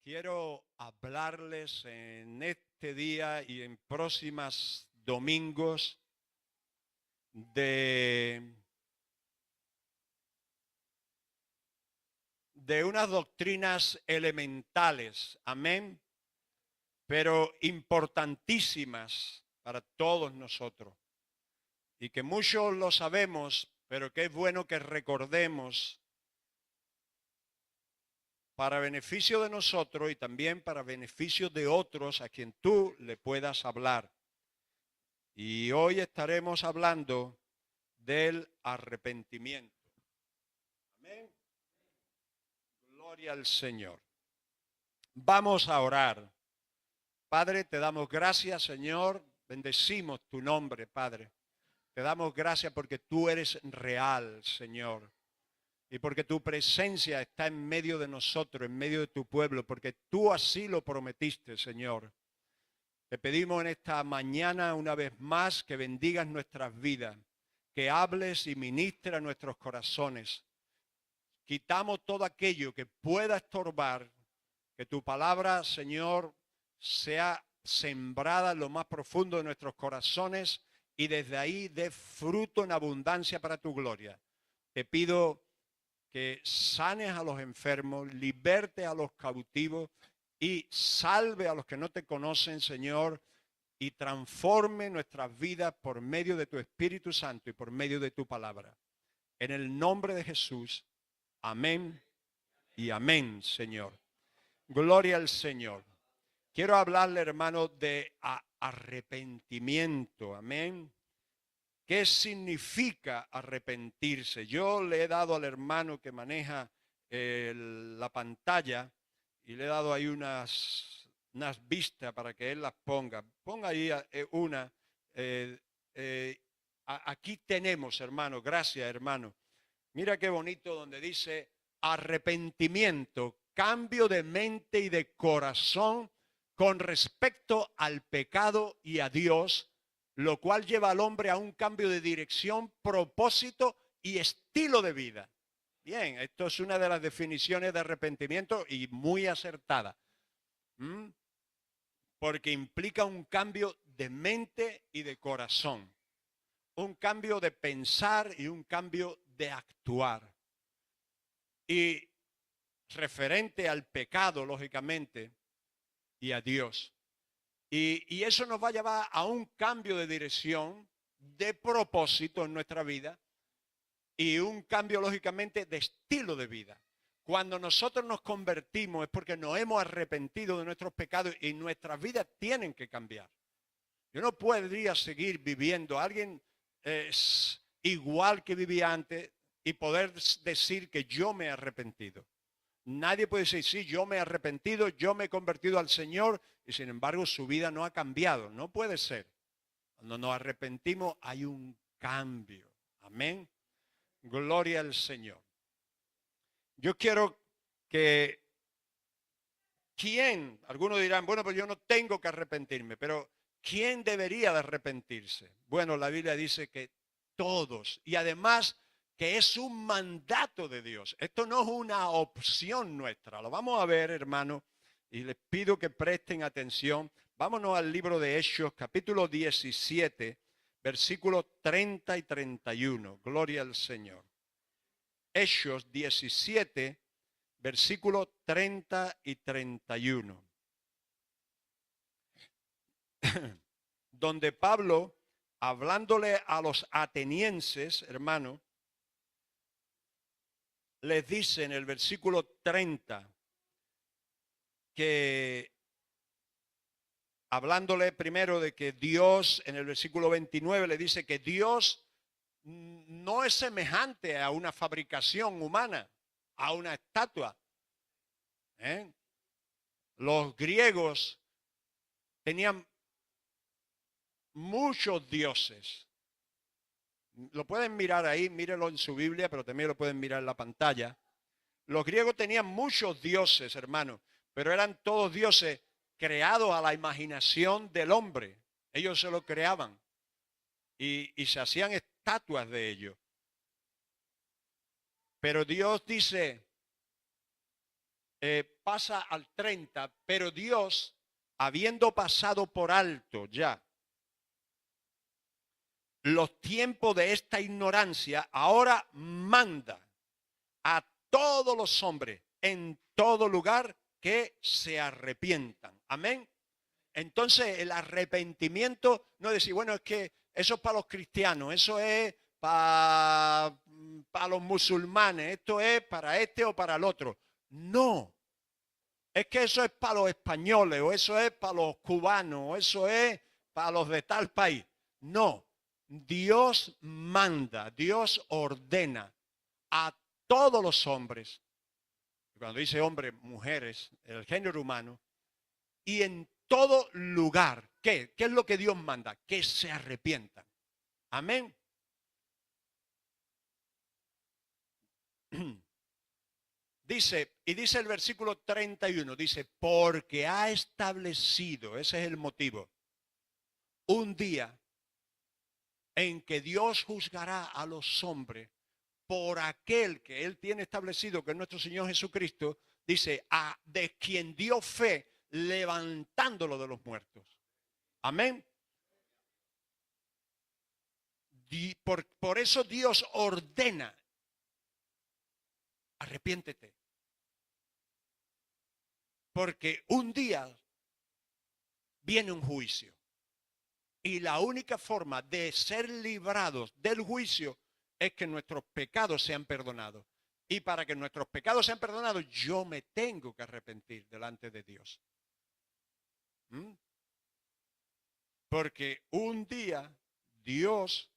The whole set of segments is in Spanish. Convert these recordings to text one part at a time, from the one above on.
Quiero hablarles en este día y en próximas domingos de, de unas doctrinas elementales, amén, pero importantísimas para todos nosotros y que muchos lo sabemos, pero que es bueno que recordemos para beneficio de nosotros y también para beneficio de otros a quien tú le puedas hablar. Y hoy estaremos hablando del arrepentimiento. Amén. Gloria al Señor. Vamos a orar. Padre, te damos gracias, Señor. Bendecimos tu nombre, Padre. Te damos gracias porque tú eres real, Señor. Y porque tu presencia está en medio de nosotros, en medio de tu pueblo, porque tú así lo prometiste, Señor. Te pedimos en esta mañana una vez más que bendigas nuestras vidas, que hables y ministres a nuestros corazones. Quitamos todo aquello que pueda estorbar, que tu palabra, Señor, sea sembrada en lo más profundo de nuestros corazones y desde ahí dé fruto en abundancia para tu gloria. Te pido que sanes a los enfermos, liberte a los cautivos y salve a los que no te conocen, Señor, y transforme nuestras vidas por medio de tu Espíritu Santo y por medio de tu palabra. En el nombre de Jesús, amén y amén, Señor. Gloria al Señor. Quiero hablarle, hermano, de arrepentimiento, amén. ¿Qué significa arrepentirse? Yo le he dado al hermano que maneja la pantalla y le he dado ahí unas vistas para que él las ponga. Ponga ahí una. eh, eh, Aquí tenemos, hermano, gracias, hermano. Mira qué bonito donde dice arrepentimiento, cambio de mente y de corazón con respecto al pecado y a Dios, lo cual lleva al hombre a un cambio de dirección, propósito y estilo de vida. Bien, esto es una de las definiciones de arrepentimiento y muy acertada. Porque implica un cambio de mente y de corazón, un cambio de pensar y un cambio de actuar. Y referente al pecado, lógicamente, y a Dios. Y eso nos va a llevar a un cambio de dirección, de propósito en nuestra vida y un cambio, lógicamente, de estilo de vida. Cuando nosotros nos convertimos es porque nos hemos arrepentido de nuestros pecados y nuestras vidas tienen que cambiar. Yo no podría seguir viviendo. Alguien es igual que vivía antes y poder decir que yo me he arrepentido. Nadie puede decir, sí, yo me he arrepentido, yo me he convertido al Señor y sin embargo su vida no ha cambiado. No puede ser. Cuando nos arrepentimos hay un cambio. Amén. Gloria al Señor. Yo quiero que algunos dirán, bueno, pues yo no tengo que arrepentirme, pero ¿quién debería de arrepentirse? Bueno, la Biblia dice que todos, y además que es un mandato de Dios. Esto no es una opción nuestra. Lo vamos a ver, hermano, y les pido que presten atención. Vámonos al libro de Hechos, capítulo 17, versículos 30 y 31. Gloria al Señor. Hechos 17, versículos 30 y 31. Donde Pablo, hablándole a los atenienses, hermano, les dice en el versículo 30 que, hablándole primero de que Dios, en el versículo 29 le dice que Dios no es semejante a una fabricación humana, a una estatua. Los griegos tenían muchos dioses. Lo pueden mirar ahí, mírenlo en su Biblia, pero también lo pueden mirar en la pantalla. Los griegos tenían muchos dioses, hermanos, pero eran todos dioses creados a la imaginación del hombre. Ellos se lo creaban y se hacían estatuas de ellos. Pero Dios dice, pasa al 30, pero Dios, habiendo pasado por alto ya los tiempos de esta ignorancia, ahora manda a todos los hombres en todo lugar que se arrepientan. Amén. Entonces el arrepentimiento no es decir, bueno, es que eso es para los cristianos, eso es para los musulmanes, esto es para este o para el otro. No, es que eso es para los españoles, o eso es para los cubanos, o eso es para los de tal país. No, Dios manda, Dios ordena a todos los hombres, cuando dice hombres, mujeres, el género humano, y en todo lugar. ¿Qué? ¿Qué es lo que Dios manda? Que se arrepientan. Amén. Dice, y dice el versículo 31, dice, porque ha establecido, ese es el motivo, un día en que Dios juzgará a los hombres por aquel que Él tiene establecido, que es nuestro Señor Jesucristo, dice, de quien dio fe, levantándolo de los muertos. Amén. Por eso Dios ordena, arrepiéntete. Porque un día viene un juicio. Y la única forma de ser librados del juicio es que nuestros pecados sean perdonados. Y para que nuestros pecados sean perdonados, yo me tengo que arrepentir delante de Dios. Porque un día Dios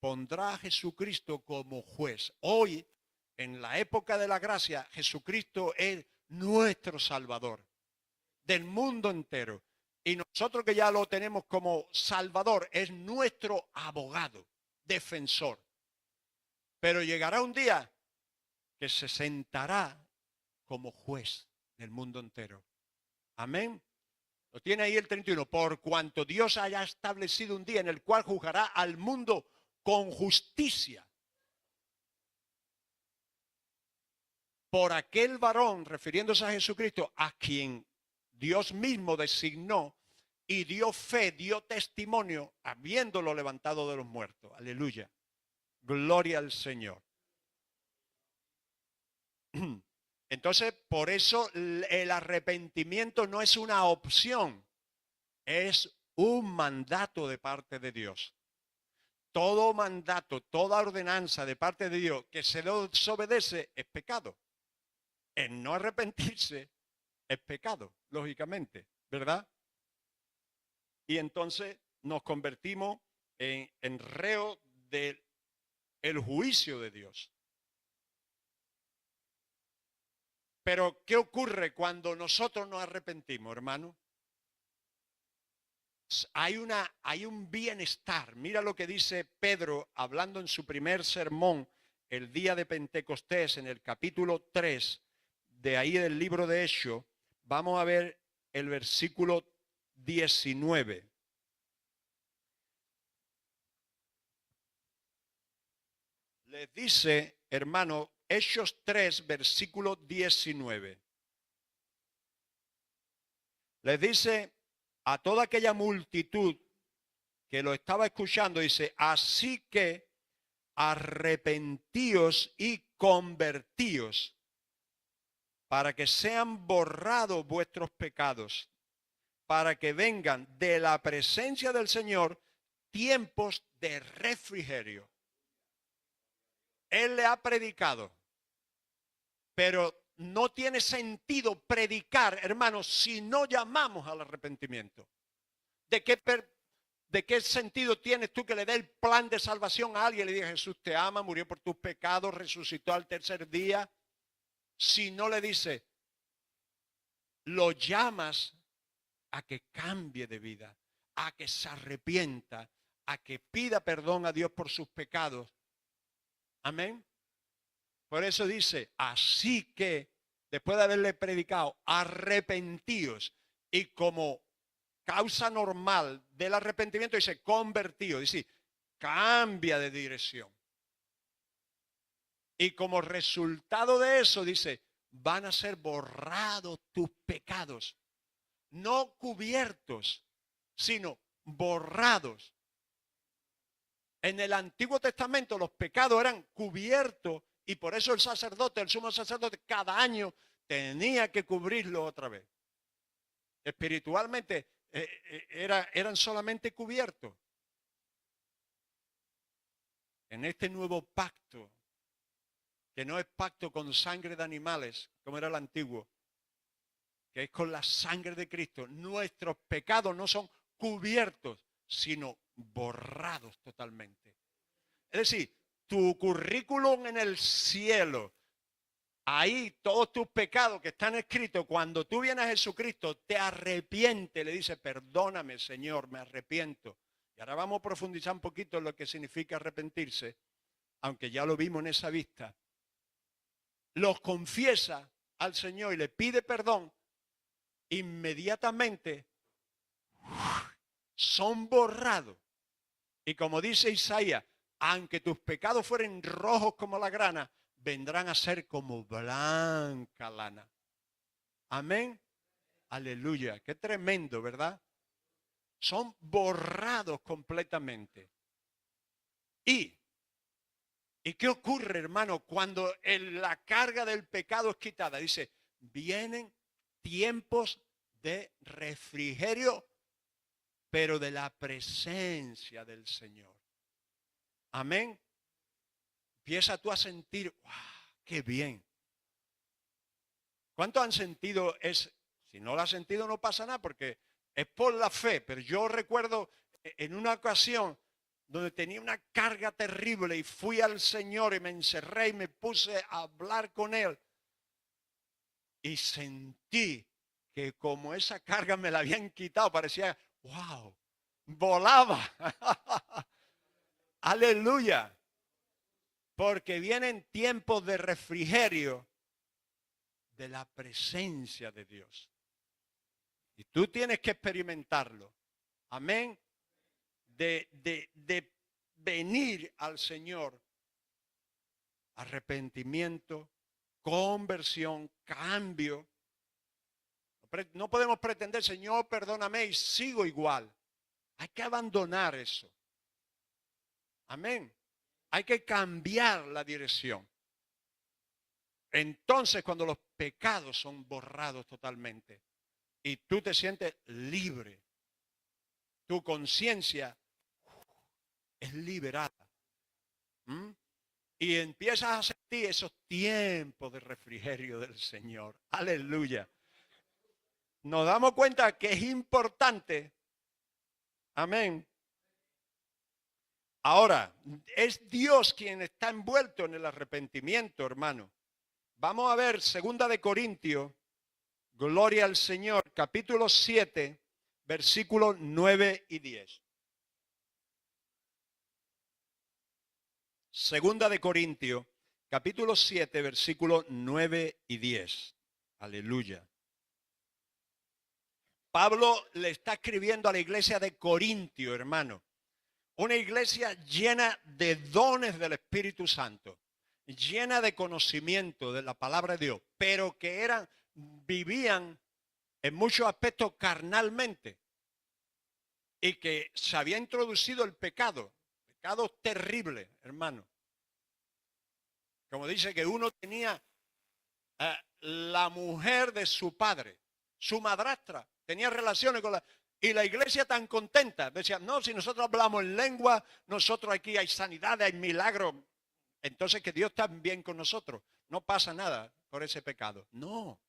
pondrá a Jesucristo como juez. Hoy, en la época de la gracia, Jesucristo es nuestro Salvador del mundo entero. Y nosotros que ya lo tenemos como Salvador, es nuestro abogado, defensor. Pero llegará un día que se sentará como juez del mundo entero. Amén. Lo tiene ahí el 31. Por cuanto Dios haya establecido un día en el cual juzgará al mundo con justicia. Por aquel varón, refiriéndose a Jesucristo, a quien Dios mismo designó y dio fe, dio testimonio, habiéndolo levantado de los muertos. Aleluya. Gloria al Señor. Entonces, por eso el arrepentimiento no es una opción, es un mandato de parte de Dios. Todo mandato, toda ordenanza de parte de Dios que se desobedece es pecado. El no arrepentirse es pecado, lógicamente, ¿verdad? Y entonces nos convertimos en reo del juicio de Dios. Pero, ¿qué ocurre cuando nosotros nos arrepentimos, hermano? Hay un bienestar. Mira lo que dice Pedro hablando en su primer sermón el día de Pentecostés, en el capítulo 3, de ahí del libro de Hechos. Vamos a ver el versículo 19. Les dice, hermano, Hechos 3, versículo 19. Les dice a toda aquella multitud que lo estaba escuchando, dice, así que arrepentíos y convertíos para que sean borrados vuestros pecados, para que vengan de la presencia del Señor tiempos de refrigerio. Él le ha predicado, pero no tiene sentido predicar, hermanos, si no llamamos al arrepentimiento. ¿De qué sentido tienes tú que le dé el plan de salvación a alguien? Le diga, Jesús te ama, murió por tus pecados, resucitó al tercer día. Si no le dice, lo llamas a que cambie de vida, a que se arrepienta, a que pida perdón a Dios por sus pecados. Amén. Por eso dice, así que, después de haberle predicado, arrepentíos. Y como causa normal del arrepentimiento dice, convertido. Dice, cambia de dirección. Y como resultado de eso dice, van a ser borrados tus pecados. No cubiertos, sino borrados. En el Antiguo Testamento los pecados eran cubiertos y por eso el sacerdote, el sumo sacerdote, cada año tenía que cubrirlo otra vez. Espiritualmente eran solamente cubiertos. En este nuevo pacto, que no es pacto con sangre de animales, como era el antiguo, que es con la sangre de Cristo, nuestros pecados no son cubiertos, sino borrados totalmente. Es decir, tu currículum en el cielo, ahí todos tus pecados que están escritos, cuando tú vienes a Jesucristo, te arrepientes, le dices, perdóname, Señor, me arrepiento. Y ahora vamos a profundizar un poquito en lo que significa arrepentirse, aunque ya lo vimos en esa vista. Los confiesa al Señor y le pide perdón, inmediatamente son borrados. Y como dice Isaías, aunque tus pecados fueren rojos como la grana, vendrán a ser como blanca lana. Amén. Aleluya. Qué tremendo, ¿verdad? Son borrados completamente. ¿Y qué ocurre, hermano, cuando la carga del pecado es quitada? Dice, vienen tiempos de refrigerio, pero de la presencia del Señor. Amén. Empieza tú a sentir, ¡wow! ¡Qué bien! ¿Cuántos han sentido ese? Si no lo has sentido no pasa nada porque es por la fe. Pero yo recuerdo en una ocasión donde tenía una carga terrible y fui al Señor y me encerré y me puse a hablar con Él. Y sentí que como esa carga me la habían quitado, parecía, ¡wow! Volaba. Aleluya. Porque vienen tiempos de refrigerio de la presencia de Dios. Y tú tienes que experimentarlo. Amén. De venir al Señor. Arrepentimiento, conversión, cambio. No podemos pretender, Señor, perdóname y sigo igual. Hay que abandonar eso. Amén. Hay que cambiar la dirección. Entonces, cuando los pecados son borrados totalmente y tú te sientes libre, tu conciencia es liberada. Y empiezas a sentir esos tiempos de refrigerio del Señor. Aleluya. Nos damos cuenta que es importante. Amén. Ahora, es Dios quien está envuelto en el arrepentimiento, hermano. Vamos a ver 2 de Corintios, gloria al Señor, capítulo 7, versículos 9 y 10. 2 de Corintios, capítulo 7, versículos 9 y 10. Aleluya. Pablo le está escribiendo a la iglesia de Corintio, hermano. Una iglesia llena de dones del Espíritu Santo, llena de conocimiento de la palabra de Dios, pero que vivían en muchos aspectos carnalmente y que se había introducido el pecado terrible, hermano. Como dice que uno tenía la mujer de su padre, su madrastra, tenía relaciones con y la iglesia tan contenta, decía, no, si nosotros hablamos en lengua, nosotros aquí hay sanidad, hay milagros, entonces que Dios está bien con nosotros, no pasa nada por ese pecado. No,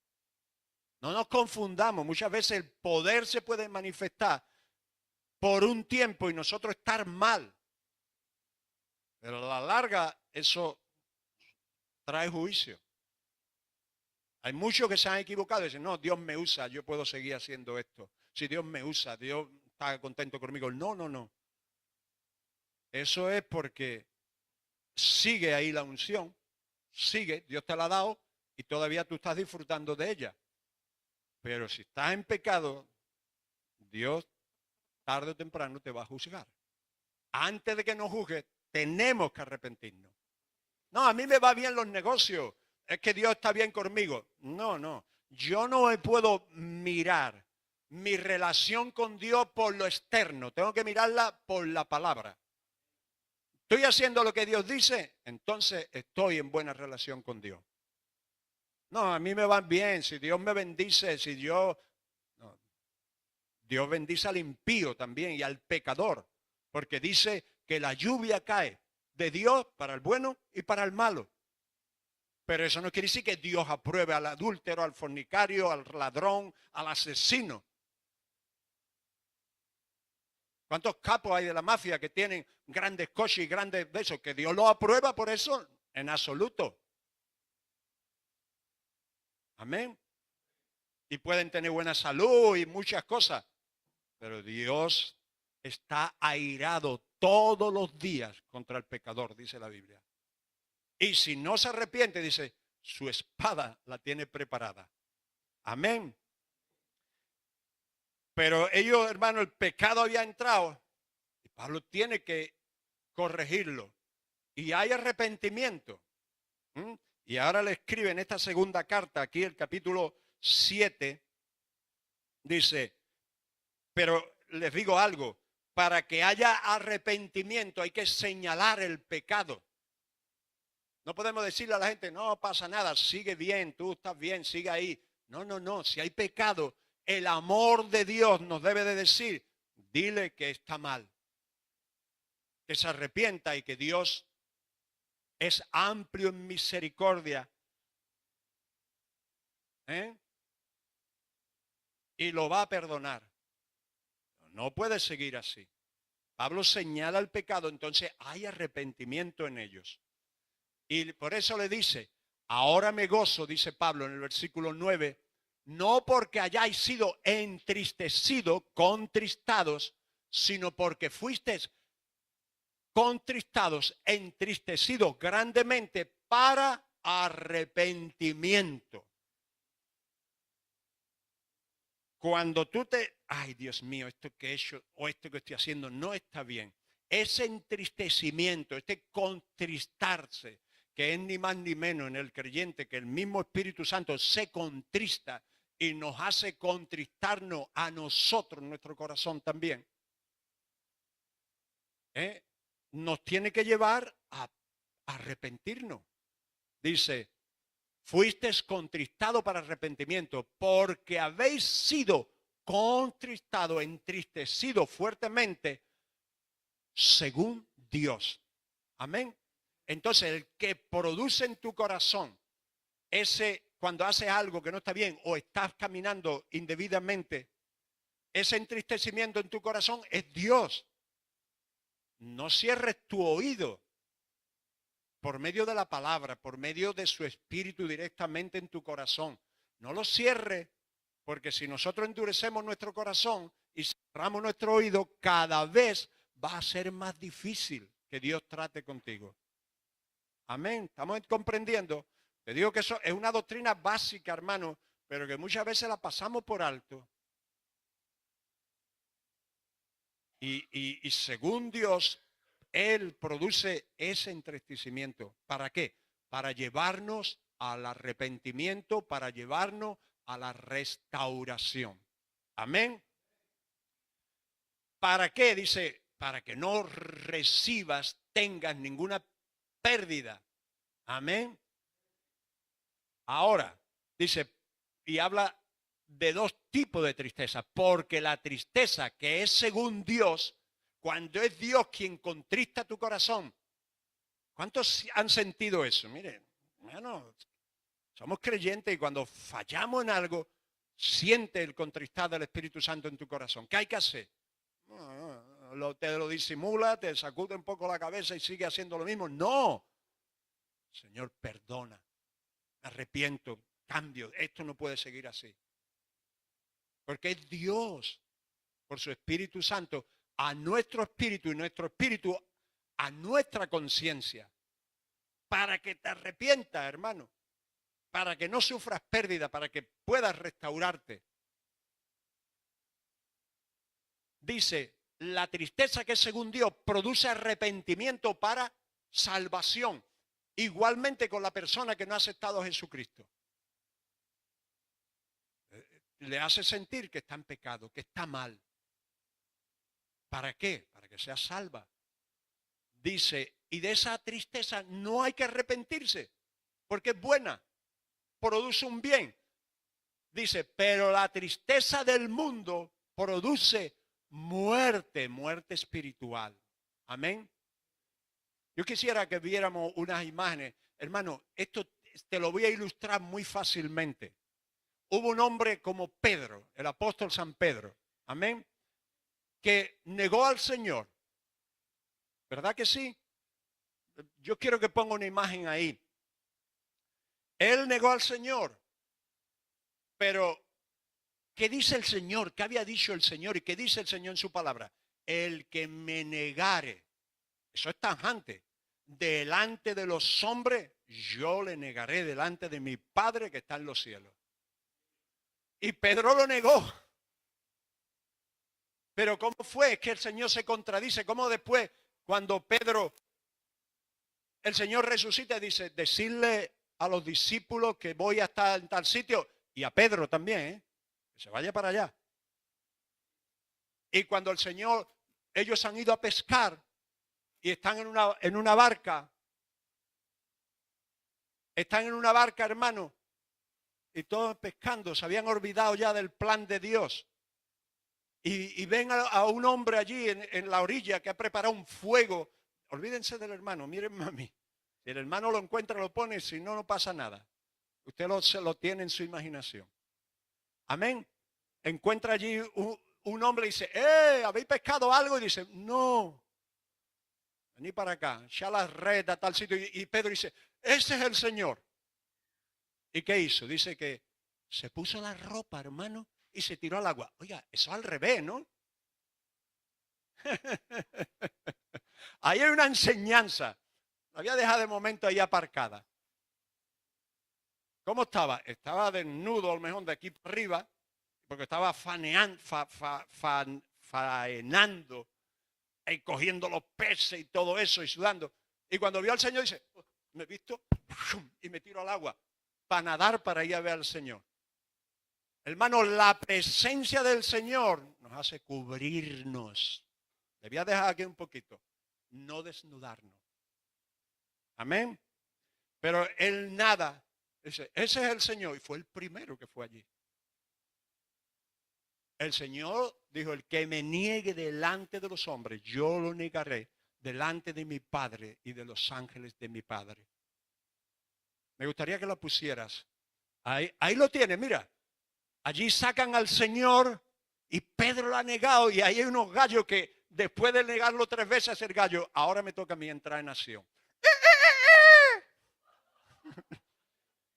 no nos confundamos, muchas veces el poder se puede manifestar por un tiempo y nosotros estar mal, pero a la larga eso trae juicio. Hay muchos que se han equivocado y dicen, no, Dios me usa, yo puedo seguir haciendo esto. Si Dios me usa, Dios está contento conmigo. No, no, no. Eso es porque sigue ahí la unción, sigue, Dios te la ha dado y todavía tú estás disfrutando de ella. Pero si estás en pecado, Dios tarde o temprano te va a juzgar. Antes de que nos juzgue, tenemos que arrepentirnos. No, a mí me va bien los negocios. es que Dios está bien conmigo. No, no. Yo no me puedo mirar mi relación con Dios por lo externo. Tengo que mirarla por la palabra. Estoy haciendo lo que Dios dice, entonces estoy en buena relación con Dios. No, a mí me va bien. Si Dios me bendice, si Dios... No. Dios bendice al impío también y al pecador. Porque dice que la lluvia cae de Dios para el bueno y para el malo. Pero eso no quiere decir que Dios apruebe al adúltero, al fornicario, al ladrón, al asesino. ¿Cuántos capos hay de la mafia que tienen grandes coches y grandes besos? ¿Que Dios lo aprueba por eso? En absoluto. Amén. Y pueden tener buena salud y muchas cosas. Pero Dios está airado todos los días contra el pecador, dice la Biblia. Y si no se arrepiente, dice, su espada la tiene preparada. Amén. Pero ellos, hermano, el pecado había entrado y Pablo tiene que corregirlo. Y hay arrepentimiento. Y ahora le escribe en esta segunda carta, aquí el capítulo 7, dice, pero les digo algo, para que haya arrepentimiento hay que señalar el pecado. No podemos decirle a la gente, no pasa nada, sigue bien, tú estás bien, sigue ahí. No, no, no, si hay pecado, el amor de Dios nos debe de decir, dile que está mal, que se arrepienta y que Dios es amplio en misericordia. Y lo va a perdonar. No puede seguir así. Pablo señala el pecado, entonces hay arrepentimiento en ellos. Y por eso le dice, ahora me gozo, dice Pablo en el versículo 9, no porque hayáis sido entristecidos, contristados, sino porque fuisteis contristados, entristecidos grandemente para arrepentimiento. Cuando tú ay Dios mío, esto que he hecho o esto que estoy haciendo no está bien. Ese entristecimiento, este contristarse, que es ni más ni menos en el creyente que el mismo Espíritu Santo se contrista y nos hace contristarnos a nosotros, nuestro corazón también. Nos tiene que llevar a arrepentirnos. Dice, fuisteis contristado para arrepentimiento, porque habéis sido contristado, entristecido fuertemente, según Dios. Amén. Entonces, el que produce en tu corazón cuando haces algo que no está bien o estás caminando indebidamente, ese entristecimiento en tu corazón es Dios. No cierres tu oído por medio de la palabra, por medio de su espíritu directamente en tu corazón. No lo cierres, porque si nosotros endurecemos nuestro corazón y cerramos nuestro oído, cada vez va a ser más difícil que Dios trate contigo. Amén. ¿Estamos comprendiendo? Te digo que eso es una doctrina básica, hermano, pero que muchas veces la pasamos por alto. Y según Dios, Él produce ese entristecimiento. ¿Para qué? Para llevarnos al arrepentimiento, para llevarnos a la restauración. Amén. ¿Para qué? Dice, para que no recibas, tengas ninguna pérdida. Amén. Ahora, dice, y habla de dos tipos de tristeza, porque la tristeza que es según Dios, cuando es Dios quien contrista tu corazón. ¿Cuántos han sentido eso? Miren, hermano, somos creyentes y cuando fallamos en algo, siente el contristar del Espíritu Santo en tu corazón. ¿Qué hay que hacer? Te lo disimula, te sacude un poco la cabeza y sigue haciendo lo mismo. No. Señor, perdona. Me arrepiento. Cambio. Esto no puede seguir así. Porque es Dios, por su Espíritu Santo, a nuestro espíritu y nuestro espíritu a nuestra conciencia. Para que te arrepientas, hermano. Para que no sufras pérdida, para que puedas restaurarte. Dice, la tristeza que según Dios produce arrepentimiento para salvación. Igualmente con la persona que no ha aceptado a Jesucristo. Le hace sentir que está en pecado, que está mal. ¿Para qué? Para que sea salva. Dice, y de esa tristeza no hay que arrepentirse, porque es buena, produce un bien. Dice, pero la tristeza del mundo produce muerte, muerte espiritual. Amén. Yo quisiera que viéramos unas imágenes. Hermano, esto te lo voy a ilustrar muy fácilmente. Hubo un hombre como Pedro, el apóstol San Pedro, amén, que negó al Señor. ¿Verdad que sí? Yo quiero que ponga una imagen ahí. Él negó al Señor, pero ¿qué dice el Señor? ¿Qué había dicho el Señor? ¿Y qué dice el Señor en su palabra? El que me negare, eso es tajante, delante de los hombres, yo le negaré delante de mi Padre que está en los cielos. Y Pedro lo negó. Pero ¿cómo fue? Es que el Señor se contradice. ¿Cómo después, cuando Pedro, el Señor resucita, dice, decirle a los discípulos que voy a estar en tal sitio, y a Pedro también, que se vaya para allá. Y cuando el Señor, ellos han ido a pescar y están en una barca, hermano, y todos pescando, se habían olvidado ya del plan de Dios. Y ven a un hombre allí en la orilla que ha preparado un fuego. Olvídense del hermano, miren a mí. Si el hermano lo encuentra, lo pone, si no, no pasa nada. Usted se lo tiene en su imaginación. Amén. Encuentra allí un hombre y dice, ¿habéis pescado algo? Y dice, no. Vení para acá, ya la red a tal sitio. Y Pedro dice, ese es el Señor. ¿Y qué hizo? Dice que se puso la ropa, hermano, y se tiró al agua. Oiga, eso al revés, ¿no? Ahí hay una enseñanza. La había dejado de momento ahí aparcada. ¿Cómo estaba? Estaba desnudo, a lo mejor de aquí para arriba, porque estaba faenando, y cogiendo los peces y todo eso, y sudando. Y cuando vio al Señor, dice, me he visto, y me tiro al agua, para nadar, para ir a ver al Señor. Hermano, la presencia del Señor nos hace cubrirnos. Le voy a dejar aquí un poquito. No desnudarnos. Amén. Pero él nada. Ese es el Señor. Y fue el primero que fue allí. El Señor dijo, el que me niegue delante de los hombres, yo lo negaré delante de mi Padre y de los ángeles de mi Padre. Me gustaría que lo pusieras. Ahí lo tienes, mira. Allí sacan al Señor y Pedro lo ha negado y ahí hay unos gallos que después de negarlo 3 veces el gallo, ahora me toca a mí entrar en acción.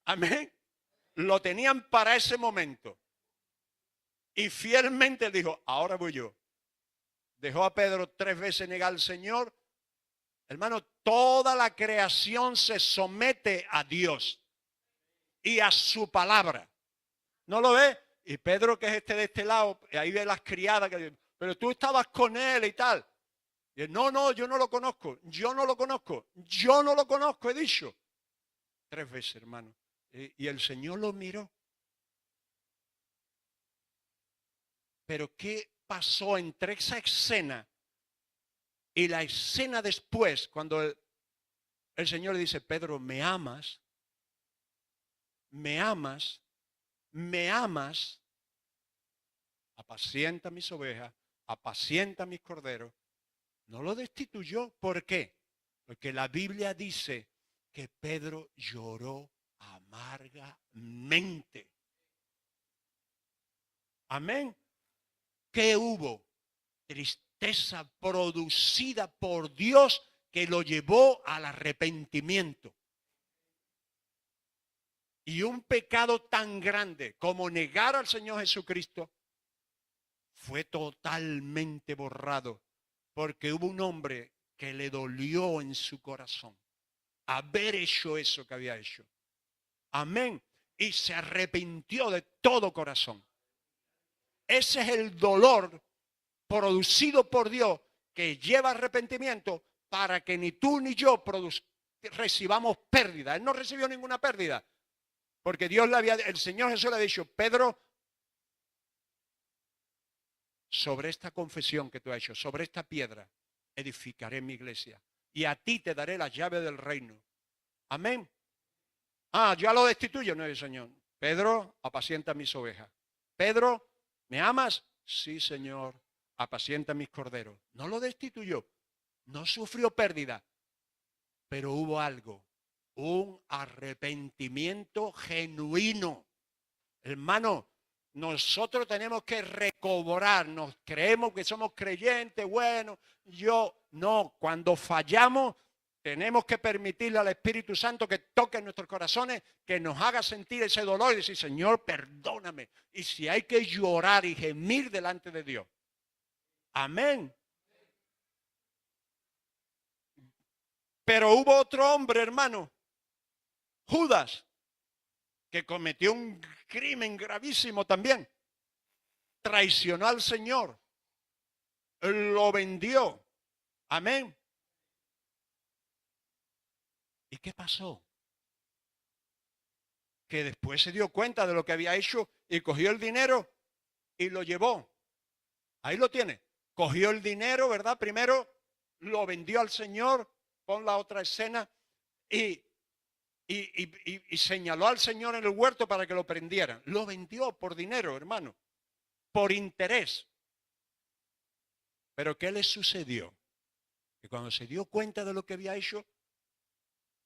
Amén. Lo tenían para ese momento. Y fielmente dijo, ahora voy yo. Dejó a Pedro 3 veces negar al Señor. Hermano, toda la creación se somete a Dios y a su palabra. ¿No lo ve? Y Pedro, que es de este lado, y ahí ve las criadas, pero tú estabas con él y tal. Y él, no, yo no lo conozco, yo no lo conozco, he dicho. 3 veces, hermano. Y el Señor lo miró. Pero ¿qué pasó entre esa escena y la escena después, cuando el Señor le dice, Pedro, ¿me amas? ¿Me amas? ¿Me amas? Apacienta mis ovejas, apacienta mis corderos. No lo destituyó. ¿Por qué? Porque la Biblia dice que Pedro lloró amargamente. Amén. ¿Qué hubo? Tristeza producida por Dios que lo llevó al arrepentimiento. Y un pecado tan grande como negar al Señor Jesucristo fue totalmente borrado, porque hubo un hombre que le dolió en su corazón haber hecho eso que había hecho. Amén. Y se arrepintió de todo corazón. Ese es el dolor producido por Dios que lleva arrepentimiento para que ni tú ni yo recibamos pérdida. Él no recibió ninguna pérdida. Porque el Señor Jesús le ha dicho, Pedro, sobre esta confesión que tú has hecho, sobre esta piedra, edificaré mi iglesia. Y a ti te daré la llave del reino. Amén. Ah, ya lo destituyo. No, Señor. Pedro, apacienta mis ovejas. Pedro, ¿me amas? Sí, Señor. Apacienta mis corderos. No lo destituyó. No sufrió pérdida. Pero hubo algo. Un arrepentimiento genuino. Hermano, nosotros tenemos que recobrar. Nos creemos que somos creyentes. Bueno, no. Cuando fallamos, tenemos que permitirle al Espíritu Santo que toque en nuestros corazones, que nos haga sentir ese dolor y decir, Señor, perdóname. Y si hay que llorar y gemir delante de Dios. Amén. Pero hubo otro hombre, hermano, Judas, que cometió un crimen gravísimo también. Traicionó al Señor. Lo vendió. Amén. ¿Y qué pasó? Que después se dio cuenta de lo que había hecho y cogió el dinero y lo llevó. Ahí lo tiene. Cogió el dinero, ¿verdad? Primero lo vendió al Señor. Pon la otra escena. Y señaló al Señor en el huerto para que lo prendieran. Lo vendió por dinero, hermano. Por interés. Pero ¿qué le sucedió? Que cuando se dio cuenta de lo que había hecho,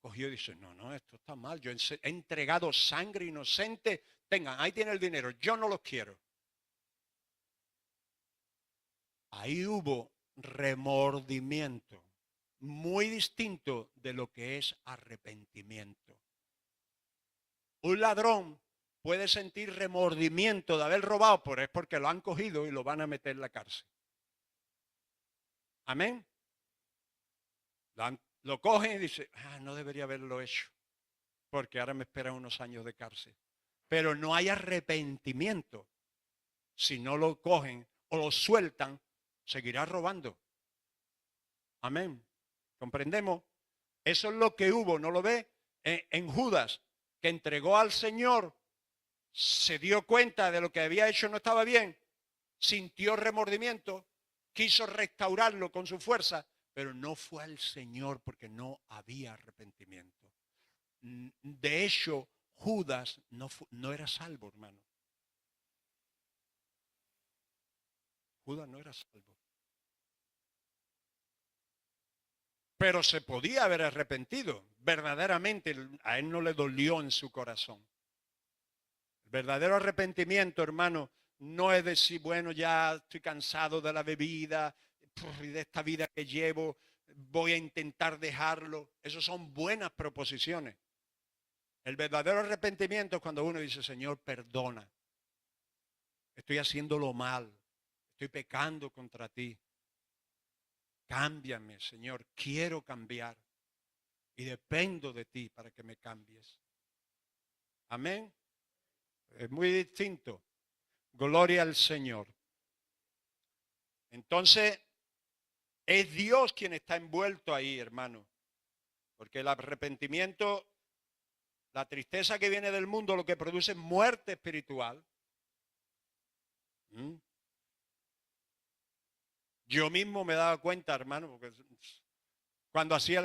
cogió y dice, no, esto está mal. Yo he entregado sangre inocente. Tengan, ahí tiene el dinero. Yo no los quiero. Ahí hubo remordimiento. Muy distinto de lo que es arrepentimiento. Un ladrón puede sentir remordimiento de haber robado, pero es porque lo han cogido y lo van a meter en la cárcel. Amén. Lo cogen y dicen, no debería haberlo hecho, porque ahora me esperan unos años de cárcel. Pero no hay arrepentimiento. Si no lo cogen o lo sueltan, seguirá robando. Amén. ¿Comprendemos? Eso es lo que hubo, ¿no lo ve? En Judas, que entregó al Señor, se dio cuenta de lo que había hecho no estaba bien, sintió remordimiento, quiso restaurarlo con su fuerza, pero no fue al Señor porque no había arrepentimiento. De hecho, Judas no era salvo, hermano. Judas no era salvo. Pero se podía haber arrepentido. Verdaderamente a él no le dolió en su corazón. El verdadero arrepentimiento, hermano, no es decir, bueno, ya estoy cansado de la bebida y de esta vida que llevo, voy a intentar dejarlo. Esas son buenas proposiciones. El verdadero arrepentimiento es cuando uno dice, Señor, perdona. Estoy haciéndolo mal. Estoy pecando contra ti. Cámbiame, Señor. Quiero cambiar. Y dependo de ti para que me cambies. Amén. Es muy distinto. Gloria al Señor. Entonces, es Dios quien está envuelto ahí, hermano. Porque el arrepentimiento, la tristeza que viene del mundo, lo que produce es muerte espiritual. Yo mismo me daba cuenta, hermano, porque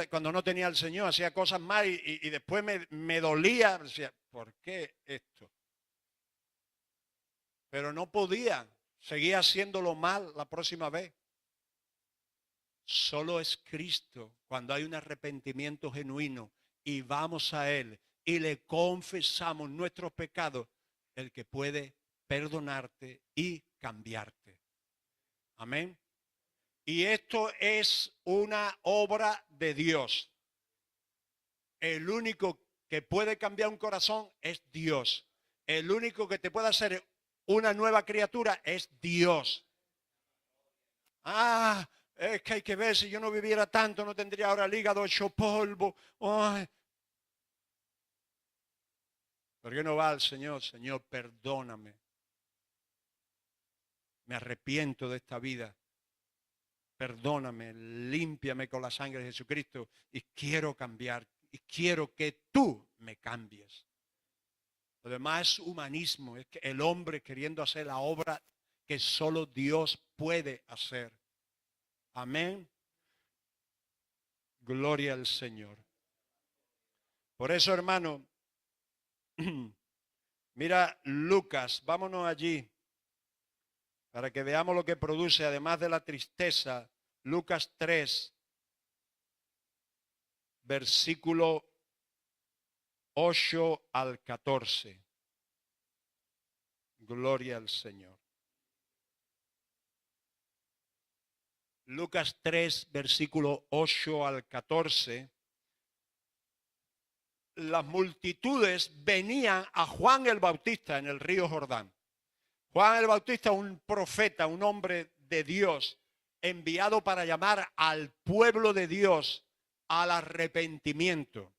cuando no tenía al Señor, hacía cosas mal y después me dolía. Decía, ¿por qué esto? Pero no podía. Seguía haciéndolo mal la próxima vez. Solo es Cristo cuando hay un arrepentimiento genuino y vamos a Él y le confesamos nuestros pecados, el que puede perdonarte y cambiarte. Amén. Y esto es una obra de Dios. El único que puede cambiar un corazón es Dios. El único que te puede hacer una nueva criatura es Dios. Es que hay que ver, si yo no viviera tanto, no tendría ahora el hígado hecho polvo. Ay. ¿Por qué no va al Señor? Señor, perdóname. Me arrepiento de esta vida. Perdóname, límpiame con la sangre de Jesucristo y quiero cambiar. y quiero que tú me cambies. Lo demás es humanismo, es que el hombre queriendo hacer la obra que solo Dios puede hacer. Amén. Gloria al Señor. Por eso, hermano, mira Lucas, vámonos allí para que veamos lo que produce, además de la tristeza. Lucas 3, versículo 8 al 14. Gloria al Señor. Lucas 3, versículo 8 al 14. Las multitudes venían a Juan el Bautista en el río Jordán. Juan el Bautista, un profeta, un hombre de Dios, enviado para llamar al pueblo de Dios al arrepentimiento,